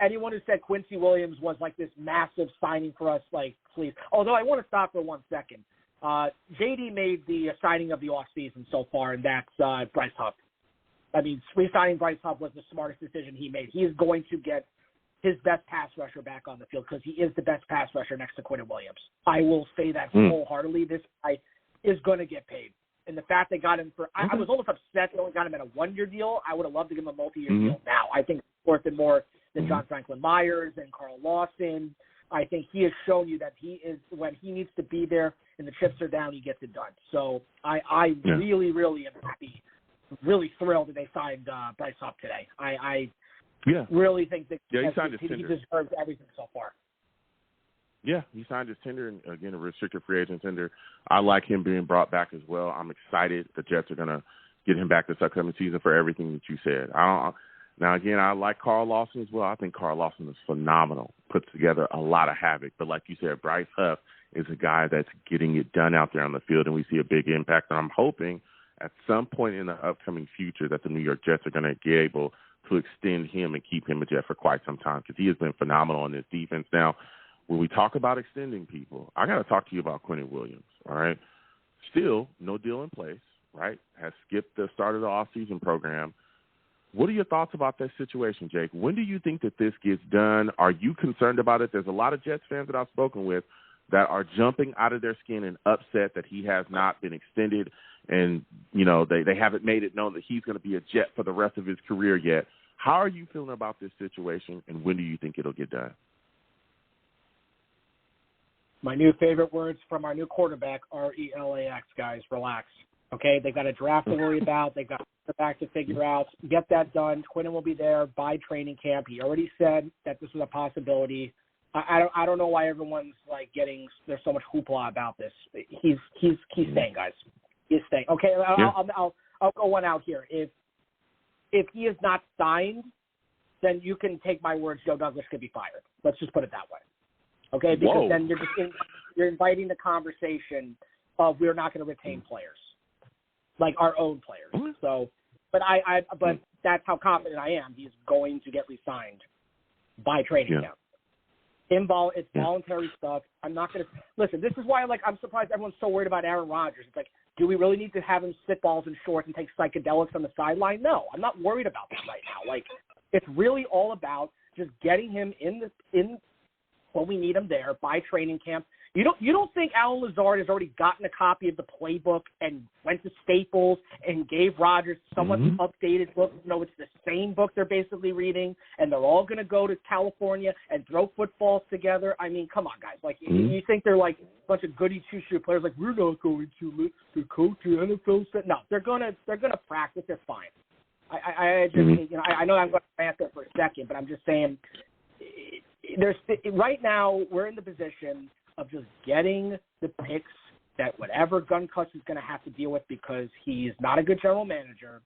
Anyone who said Quincy Williams was like this massive signing for us, like, please. Although I want to stop for 1 second. JD made the signing of the offseason so far, and that's Bryce Huff. I mean, re-signing Bryce Huff was the smartest decision he made. He is going to get his best pass rusher back on the field because he is the best pass rusher next to Quinnen Williams. I will say that wholeheartedly. This guy is going to get paid. And the fact they got him for I was almost upset they only got him at a 1-year deal. I would have loved to give him a multi-year deal now. I think it's worth it more than John Franklin Myers and Carl Lawson. I think he has shown you that he is, when he needs to be there and the chips are down, he gets it done. So I really, really am happy, really thrilled that they signed Bryce Huff today. I really think that he signed his tender. He deserves everything so far. Yeah, he signed his tender, and again, a restricted free agent tender. I like him being brought back as well. I'm excited the Jets are going to get him back this upcoming season for everything that you said. Now, again, I like Carl Lawson as well. I think Carl Lawson is phenomenal, puts together a lot of havoc. But like you said, Bryce Huff is a guy that's getting it done out there on the field, and we see a big impact. And I'm hoping at some point in the upcoming future that the New York Jets are going to be able to extend him and keep him a Jet for quite some time because he has been phenomenal on this defense. Now, when we talk about extending people, I got to talk to you about Quinnen Williams, all right? Still, no deal in place, right? Has skipped the start of the offseason program. What are your thoughts about that situation, Jake? When do you think that this gets done? Are you concerned about it? There's a lot of Jets fans that I've spoken with that are jumping out of their skin and upset that he has not been extended and, they haven't made it known that he's going to be a Jet for the rest of his career yet. How are you feeling about this situation, and when do you think it'll get done? My new favorite words from our new quarterback, RELAX, guys. Relax. Okay, they've got a draft to worry about. They've got a back to figure out. Get that done. Quinnen will be there by training camp. He already said that this was a possibility. I don't know why everyone's like there's so much hoopla about this. He's staying, guys. He's staying. Okay, I'll go one out here. If he is not signed, then you can take my words. Joe Douglas could be fired. Let's just put it that way. Okay, because then you're inviting the conversation of we're not going to retain players, like our own players. So, but but that's how confident I am. He's going to get re-signed by training camp. It's voluntary stuff. I'm not going to listen. This is why I'm surprised everyone's so worried about Aaron Rodgers. It's like, do we really need to have him sit balls in shorts and take psychedelics on the sideline? No, I'm not worried about that right now. Like, it's really all about just getting him in when we need him there by training camp. You don't think Alan Lazard has already gotten a copy of the playbook and went to Staples and gave Rodgers somewhat updated book? It's the same book they're basically reading, and they're all going to go to California and throw footballs together. I mean, come on, guys. Like, you think they're like a bunch of goody two-shoe players? Like, we're not going to coach the NFL. No, they're gonna practice. They're fine. I know I'm going to rant there for a second, but I'm just saying right now we're in the position of just getting the picks that whatever Gutekunst is going to have to deal with because he's not a good general manager.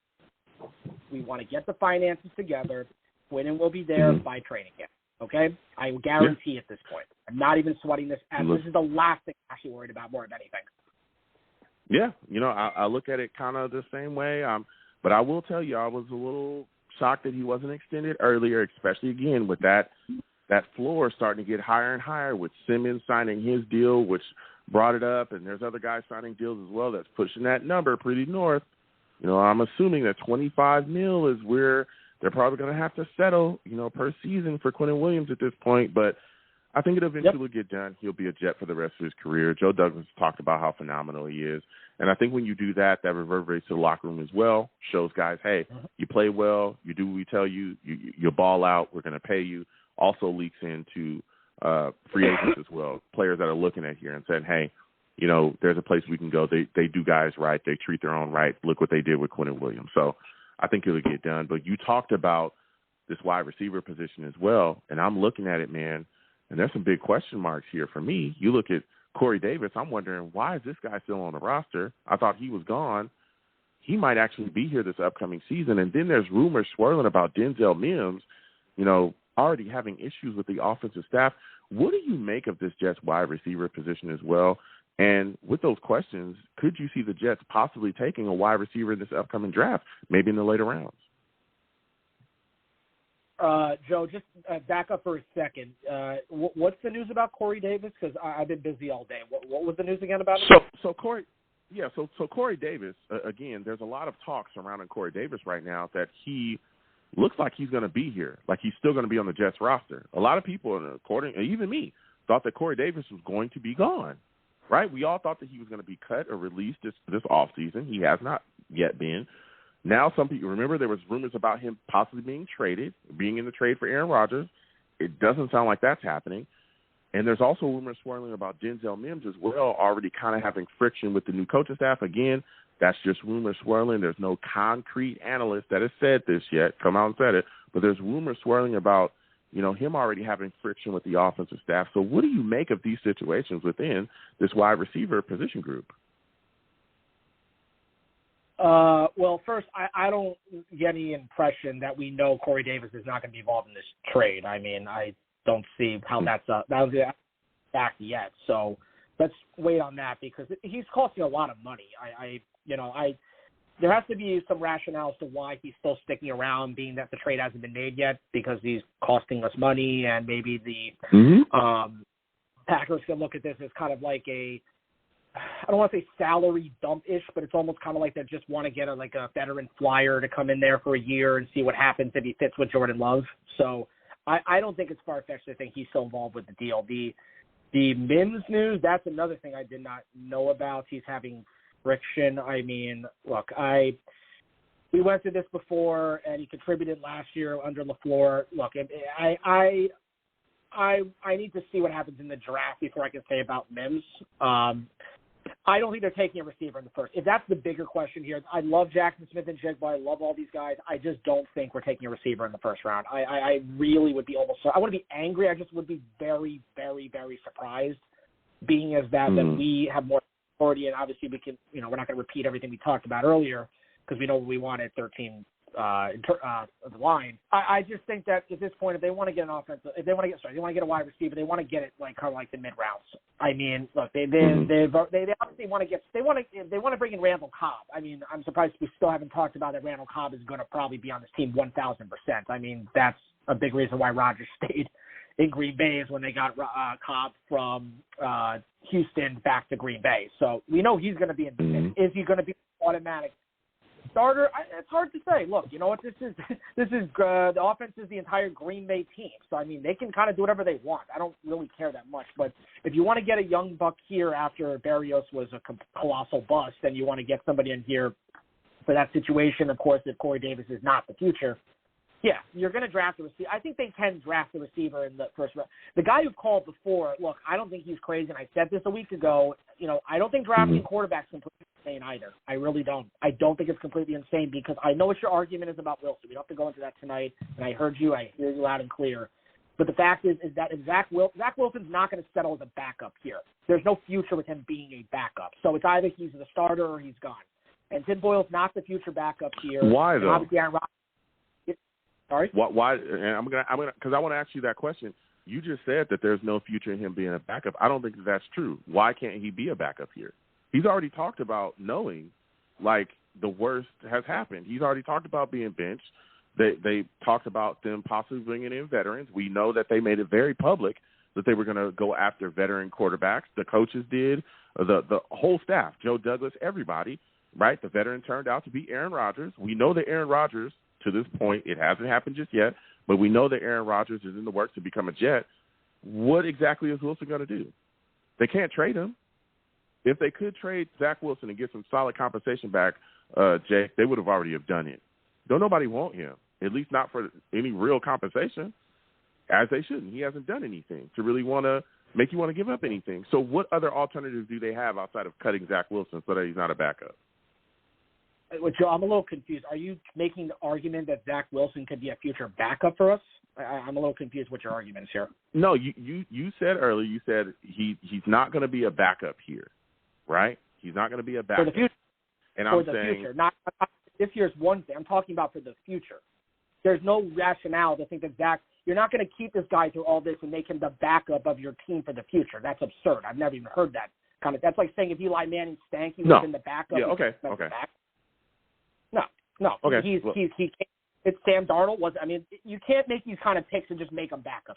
We want to get the finances together. Quinn will be there by training camp. Okay? I guarantee at this point. I'm not even sweating this. This is the last thing I'm actually worried about more than anything. Yeah, I look at it kind of the same way. But I will tell you, I was a little shocked that he wasn't extended earlier, especially, again, with that floor starting to get higher and higher with Simmons signing his deal, which brought it up, and there's other guys signing deals as well that's pushing that number pretty north. I'm assuming that $25 million is where they're probably going to have to settle, per season for Quinnen Williams at this point. But I think it'll eventually get done. He'll be a Jet for the rest of his career. Joe Douglas talked about how phenomenal he is. And I think when you do that, that reverberates to the locker room as well, shows guys, hey, you play well, you do what we tell you, you ball out, we're going to pay you. Also leaks into free agents as well, players that are looking at here and saying, hey, there's a place we can go. They do guys right. They treat their own right. Look what they did with Quinnen Williams. So I think it'll get done. But you talked about this wide receiver position as well, and I'm looking at it, man, and there's some big question marks here for me. You look at Corey Davis, I'm wondering, why is this guy still on the roster? I thought he was gone. He might actually be here this upcoming season. And then there's rumors swirling about Denzel Mims, already having issues with the offensive staff. What do you make of this Jets wide receiver position as well? And with those questions, could you see the Jets possibly taking a wide receiver in this upcoming draft, maybe in the later rounds? Joe, just back up for a second. What's the news about Corey Davis? Because I've been busy all day. What was the news again about him? So Corey Davis, again, there's a lot of talk surrounding Corey Davis right now that he looks like he's going to be here, like he's still going to be on the Jets roster. A lot of people, even me, thought that Corey Davis was going to be gone, right? We all thought that he was going to be cut or released this offseason. He has not yet been. Now some people, remember there was rumors about him possibly being traded, being in the trade for Aaron Rodgers. It doesn't sound like that's happening. And there's also rumors swirling about Denzel Mims as well, already kind of having friction with the new coaching staff. Again, that's just rumors swirling. There's no concrete analyst that has said this yet, come out and said it, but there's rumors swirling about, him already having friction with the offensive staff. So what do you make of these situations within this wide receiver position group? Well, first, I don't get any impression that we know Corey Davis is not going to be involved in this trade. I mean, I don't see how that's back yet. So let's wait on that because he's costing a lot of money. There has to be some rationale as to why he's still sticking around, being that the trade hasn't been made yet because he's costing us money, and maybe the Packers can look at this as kind of like I don't want to say salary dump-ish, but it's almost kind of like they just want to get a veteran flyer to come in there for a year and see what happens if he fits with Jordan Love. So I don't think it's far-fetched to think he's still involved with the deal. The Mims news, that's another thing I did not know about. He's having friction. I mean, look, we went through this before, and he contributed last year under LaFleur. Look, I need to see what happens in the draft before I can say about Mims. I don't think they're taking a receiver in the first. If that's the bigger question here, I love Jackson Smith and Jigba. I love all these guys. I just don't think we're taking a receiver in the first round. I really would be I want to be angry. I just would be very, very, very surprised, being as that we have more authority, and obviously we can, we're not going to repeat everything we talked about earlier because we know what we want at 13 the line. I just think that at this point, if they want to get an offensive, they want to get a wide receiver, they want to get it kind of like the mid rounds. I mean, look, they obviously want to bring in Randall Cobb. I mean, I'm surprised we still haven't talked about that. Randall Cobb is going to probably be on this team 1,000%. I mean, that's a big reason why Rodgers stayed in Green Bay is when they got Cobb from Houston back to Green Bay. So we know he's going to be in the mix. Is he going to be automatic starter? It's hard to say. Look, you know what? This is the offense is the entire Green Bay team. So, I mean, they can kind of do whatever they want. I don't really care that much. But if you want to get a young buck here after Berrios was a colossal bust, then you want to get somebody in here for that situation. Of course, if Corey Davis is not the future, yeah, you're going to draft a receiver. I think they can draft a receiver in the first round. The guy who called before, look, I don't think he's crazy, and I said this a week ago. I don't think drafting quarterbacks completely insane either. I really don't. I don't think it's completely insane because I know what your argument is about Wilson. We don't have to go into that tonight, and I hear you loud and clear. But the fact is that if Zach Wilson's not going to settle as a backup here. There's no future with him being a backup. So it's either he's the starter or he's gone. And Tim Boyle's not the future backup here. Why though? Obviously, Aaron Rodgers. Sorry. Why? And I'm gonna because I want to ask you that question. You just said that there's no future in him being a backup. I don't think that's true. Why can't he be a backup here? He's already talked about knowing, like, the worst has happened. He's already talked about being benched. They talked about them possibly bringing in veterans. We know that they made it very public that they were going to go after veteran quarterbacks. The coaches did, the whole staff, Joe Douglas, everybody, right? The veteran turned out to be Aaron Rodgers. We know that Aaron Rodgers, to this point, it hasn't happened just yet, but we know that Aaron Rodgers is in the works to become a Jet. What exactly is Wilson going to do? They can't trade him. If they could trade Zach Wilson and get some solid compensation back, Jay, they would have already have done it. Don't nobody want him, at least not for any real compensation, as they shouldn't. He hasn't done anything to really want to make you want to give up anything. So what other alternatives do they have outside of cutting Zach Wilson so that he's not a backup? Joe, I'm a little confused. Are you making the argument that Zach Wilson could be a future backup for us? I'm a little confused what your argument is here. No, you said earlier, you said he's not going to be a backup here, right? He's not going to be a backup. For the future. And for I'm the saying, future. Not this year's one thing. I'm talking about for the future. There's no rationale to think that Zach, you're not going to keep this guy through all this and make him the backup of your team for the future. That's absurd. I've never even heard that kind of. That's like saying if Eli Manning stank, he was in the backup. Yeah, okay. No. Okay. It's Sam Darnold. You can't make these kind of picks and just make them backups.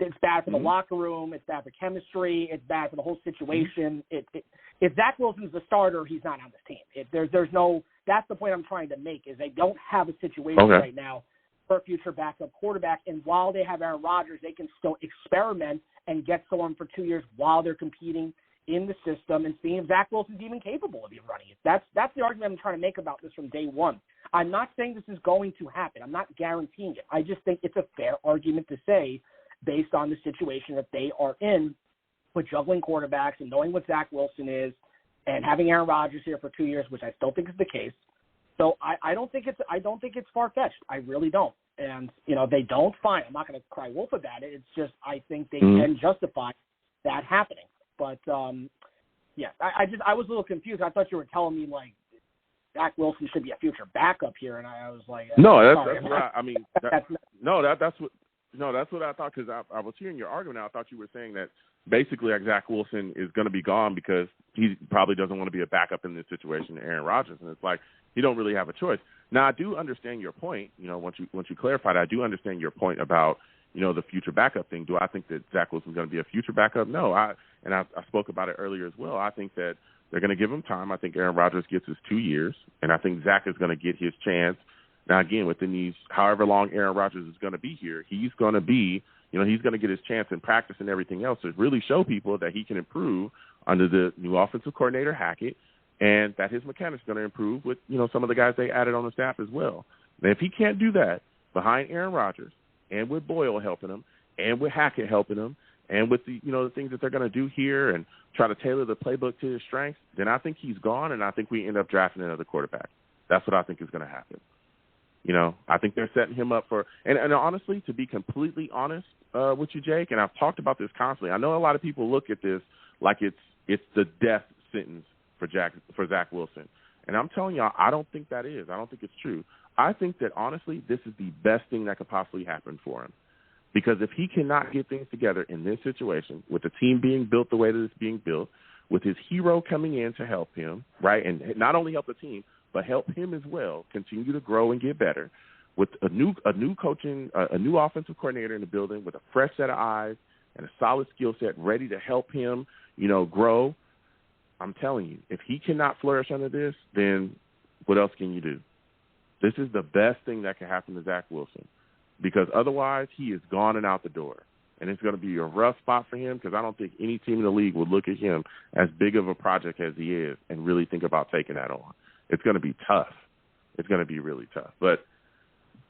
It's bad for the locker room. It's bad for chemistry. It's bad for the whole situation. If Zach Wilson's the starter, he's not on this team. There's no. That's the point I'm trying to make. Is they don't have a situation right now for a future backup quarterback. And while they have Aaron Rodgers, they can still experiment and get someone for 2 years while they're competing in the system and seeing if Zach Wilson's even capable of even running it. That's the argument I'm trying to make about this from day one. I'm not saying this is going to happen. I'm not guaranteeing it. I just think it's a fair argument to say, based on the situation that they are in with juggling quarterbacks and knowing what Zach Wilson is and having Aaron Rodgers here for 2 years, which I still think is the case. So I don't think it's far-fetched. I really don't. And, they don't, fine. I'm not going to cry wolf about it. It's just I think they can justify that happening. But, I was a little confused. I thought you were telling me, like, Zach Wilson should be a future backup here, and I was like, no, that's what I thought, because I was hearing your argument. I thought you were saying that basically Zach Wilson is going to be gone because he probably doesn't want to be a backup in this situation to Aaron Rodgers, and it's like he don't really have a choice. Now, I do understand your point. Once you clarified, I do understand your point about the future backup thing. Do I think that Zach Wilson's going to be a future backup? No, I spoke about it earlier as well. I think that they're going to give him time. I think Aaron Rodgers gets his 2 years, and I think Zach is going to get his chance. Now, again, within these, however long Aaron Rodgers is going to be here, he's going to be, he's going to get his chance in practice and everything else to really show people that he can improve under the new offensive coordinator, Hackett, and that his mechanics are going to improve with, some of the guys they added on the staff as well. And if he can't do that behind Aaron Rodgers and with Boyle helping him and with Hackett helping him, and with the the things that they're going to do here and try to tailor the playbook to his strengths, then I think he's gone, and I think we end up drafting another quarterback. That's what I think is going to happen. I think they're setting him up for – and honestly, to be completely honest with you, Jake, and I've talked about this constantly, I know a lot of people look at this like it's the death sentence for Zach Wilson. And I'm telling y'all, I don't think that is. I don't think it's true. I think that, honestly, this is the best thing that could possibly happen for him. Because if he cannot get things together in this situation, with the team being built the way that it's being built, with his hero coming in to help him, right, and not only help the team, but help him as well, continue to grow and get better, with a new coaching, a new offensive coordinator in the building, with a fresh set of eyes and a solid skill set ready to help him, grow, I'm telling you, if he cannot flourish under this, then what else can you do? This is the best thing that can happen to Zach Wilson. Because otherwise, he is gone and out the door. And it's going to be a rough spot for him because I don't think any team in the league would look at him as big of a project as he is and really think about taking that on. It's going to be tough. It's going to be really tough. But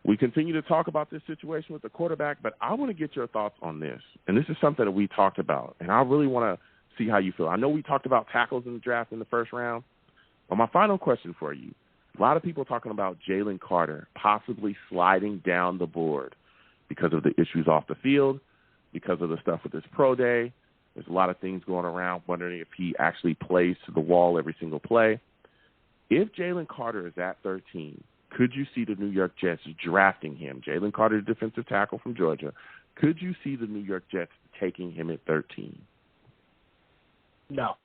we continue to talk about this situation with the quarterback, but I want to get your thoughts on this. And this is something that we talked about, and I really want to see how you feel. I know we talked about tackles in the draft in the first round, but my final question for you, a lot of people talking about Jalen Carter possibly sliding down the board because of the issues off the field, because of the stuff with this pro day. There's a lot of things going around wondering if he actually plays to the wall every single play. If Jalen Carter is at 13, could you see the New York Jets drafting him? Jalen Carter, defensive tackle from Georgia. Could you see the New York Jets taking him at 13? No.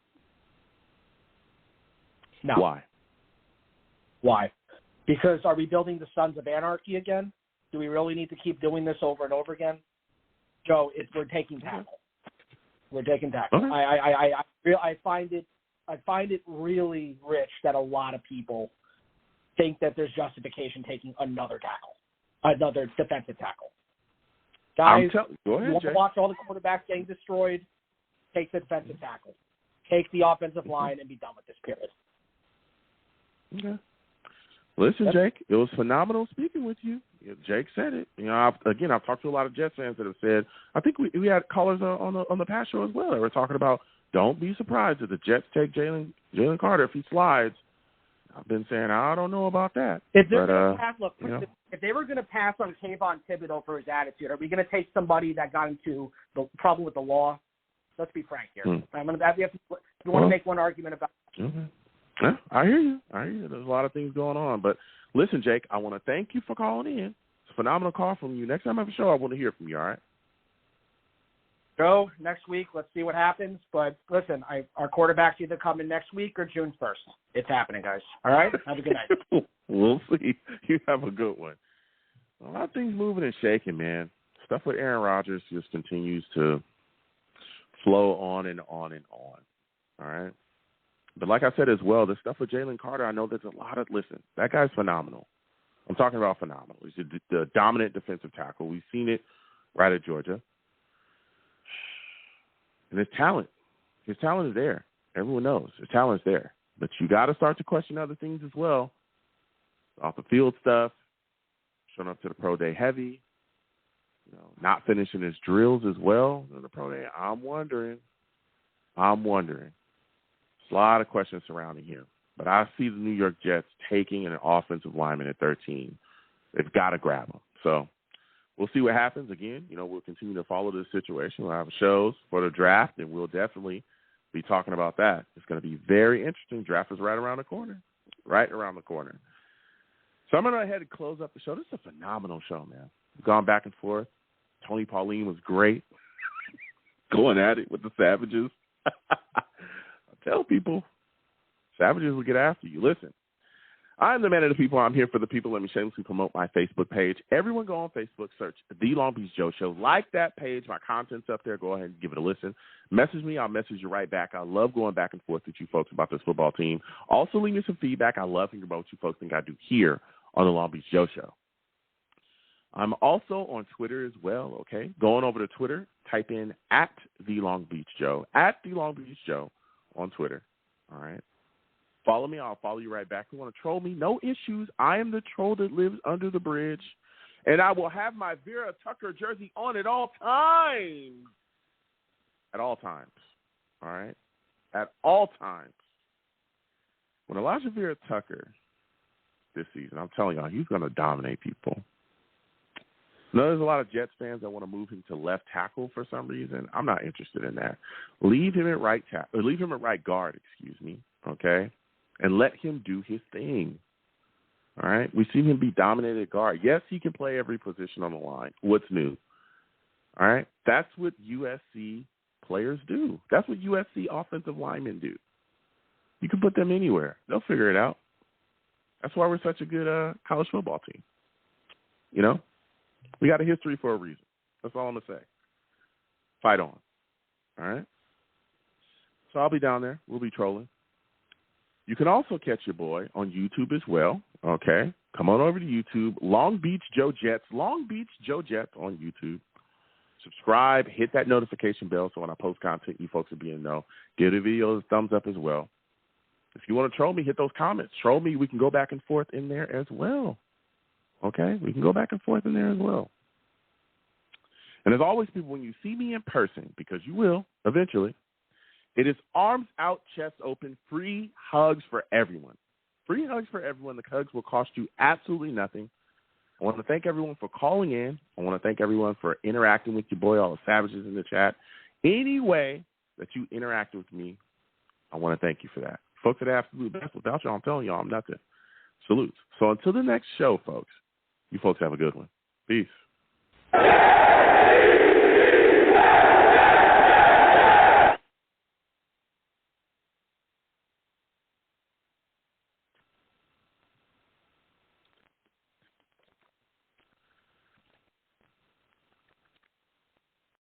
No. Why? Why? Because are we building the Sons of Anarchy again? Do we really need to keep doing this over and over again? Joe, we're taking tackle. We're taking tackle. Okay. I find it really rich that a lot of people think that there's justification taking another defensive tackle. Guys, go ahead, you want Jay. to watch all the quarterbacks getting destroyed? Take the defensive tackle. Take the offensive line and be done with this period. Okay. Listen, Jake, it was phenomenal speaking with you. Jake said it. You know, I've talked to a lot of Jets fans that have said, I think we had callers on the past show as well that were talking about, don't be surprised if the Jets take Jalen Carter if he slides. I've been saying, I don't know about that. If they're going to pass, look, you know, if they were going to pass on Kayvon Thibodeau for his attitude, are we going to take somebody that got into the problem with the law? Let's be frank here. We want to make one argument about it. Okay. Yeah, I hear you. There's a lot of things going on. But listen, Jake, I want to thank you for calling in. It's a phenomenal call from you. Next time I have a show, I want to hear from you, all right? Joe, next week, let's see what happens. But listen, our quarterback's either coming next week or June 1st. It's happening, guys. All right? Have a good night. We'll see. You have a good one. A lot of things moving and shaking, man. Stuff with Aaron Rodgers just continues to flow on and on and on. All right? But like I said as well, the stuff with Jalen Carter, I know there's a lot of – listen, that guy's phenomenal. I'm talking about phenomenal. He's the dominant defensive tackle. We've seen it right at Georgia. And his talent is there. Everyone knows his talent's there. But you got to start to question other things as well. Off the field stuff, showing up to the pro day heavy, not finishing his drills as well in the pro day. I'm wondering. There's a lot of questions surrounding him. But I see the New York Jets taking an offensive lineman at 13. They've got to grab him. So we'll see what happens. Again, we'll continue to follow this situation. We'll have shows for the draft, and we'll definitely be talking about that. It's going to be very interesting. Draft is right around the corner. So I'm going to go ahead and close up the show. This is a phenomenal show, man. We've gone back and forth. Tony Pauline was great. Going at it with the Savages. I tell people, Savages will get after you. Listen, I'm the man of the people. I'm here for the people. Let me shamelessly promote my Facebook page. Everyone go on Facebook, search The Long Beach Joe Show. Like that page. My content's up there. Go ahead and give it a listen. Message me. I'll message you right back. I love going back and forth with you folks about this football team. Also, leave me some feedback. I love hearing about what you folks think I do here on The Long Beach Joe Show. I'm also on Twitter as well, okay? Going over to Twitter, type in @The Long Beach Joe, @The Long Beach Joe on Twitter, all right? Follow me. I'll follow you right back. You want to troll me? No issues. I am the troll that lives under the bridge, and I will have my Vera Tucker jersey on at all times. At all times, all right? At all times. When Elijah Vera Tucker this season, I'm telling y'all, he's going to dominate people. No, there's a lot of Jets fans that want to move him to left tackle for some reason. I'm not interested in that. Leave him at right guard, okay? And let him do his thing. All right? We've seen him be dominated at guard. Yes, he can play every position on the line. What's new? All right? That's what USC players do. That's what USC offensive linemen do. You can put them anywhere. They'll figure it out. That's why we're such a good college football team. We got a history for a reason. That's all I'm going to say. Fight on. All right? So I'll be down there. We'll be trolling. You can also catch your boy on YouTube as well, okay? Come on over to YouTube, Long Beach Joe Jets on YouTube. Subscribe, hit that notification bell so when I post content, you folks will be in know. Give the video a thumbs up as well. If you want to troll me, hit those comments. Troll me. We can go back and forth in there as well. Okay? We can go back and forth in there as well. And as always, people, when you see me in person, because you will eventually, it is arms out, chest open, free hugs for everyone. Free hugs for everyone. The hugs will cost you absolutely nothing. I want to thank everyone for calling in. I want to thank everyone for interacting with your boy, all the savages in the chat. Any way that you interact with me, I want to thank you for that. Folks are the absolute best. Without y'all, I'm telling y'all, I'm nothing. Salutes. So until the next show, folks, you folks have a good one. Peace.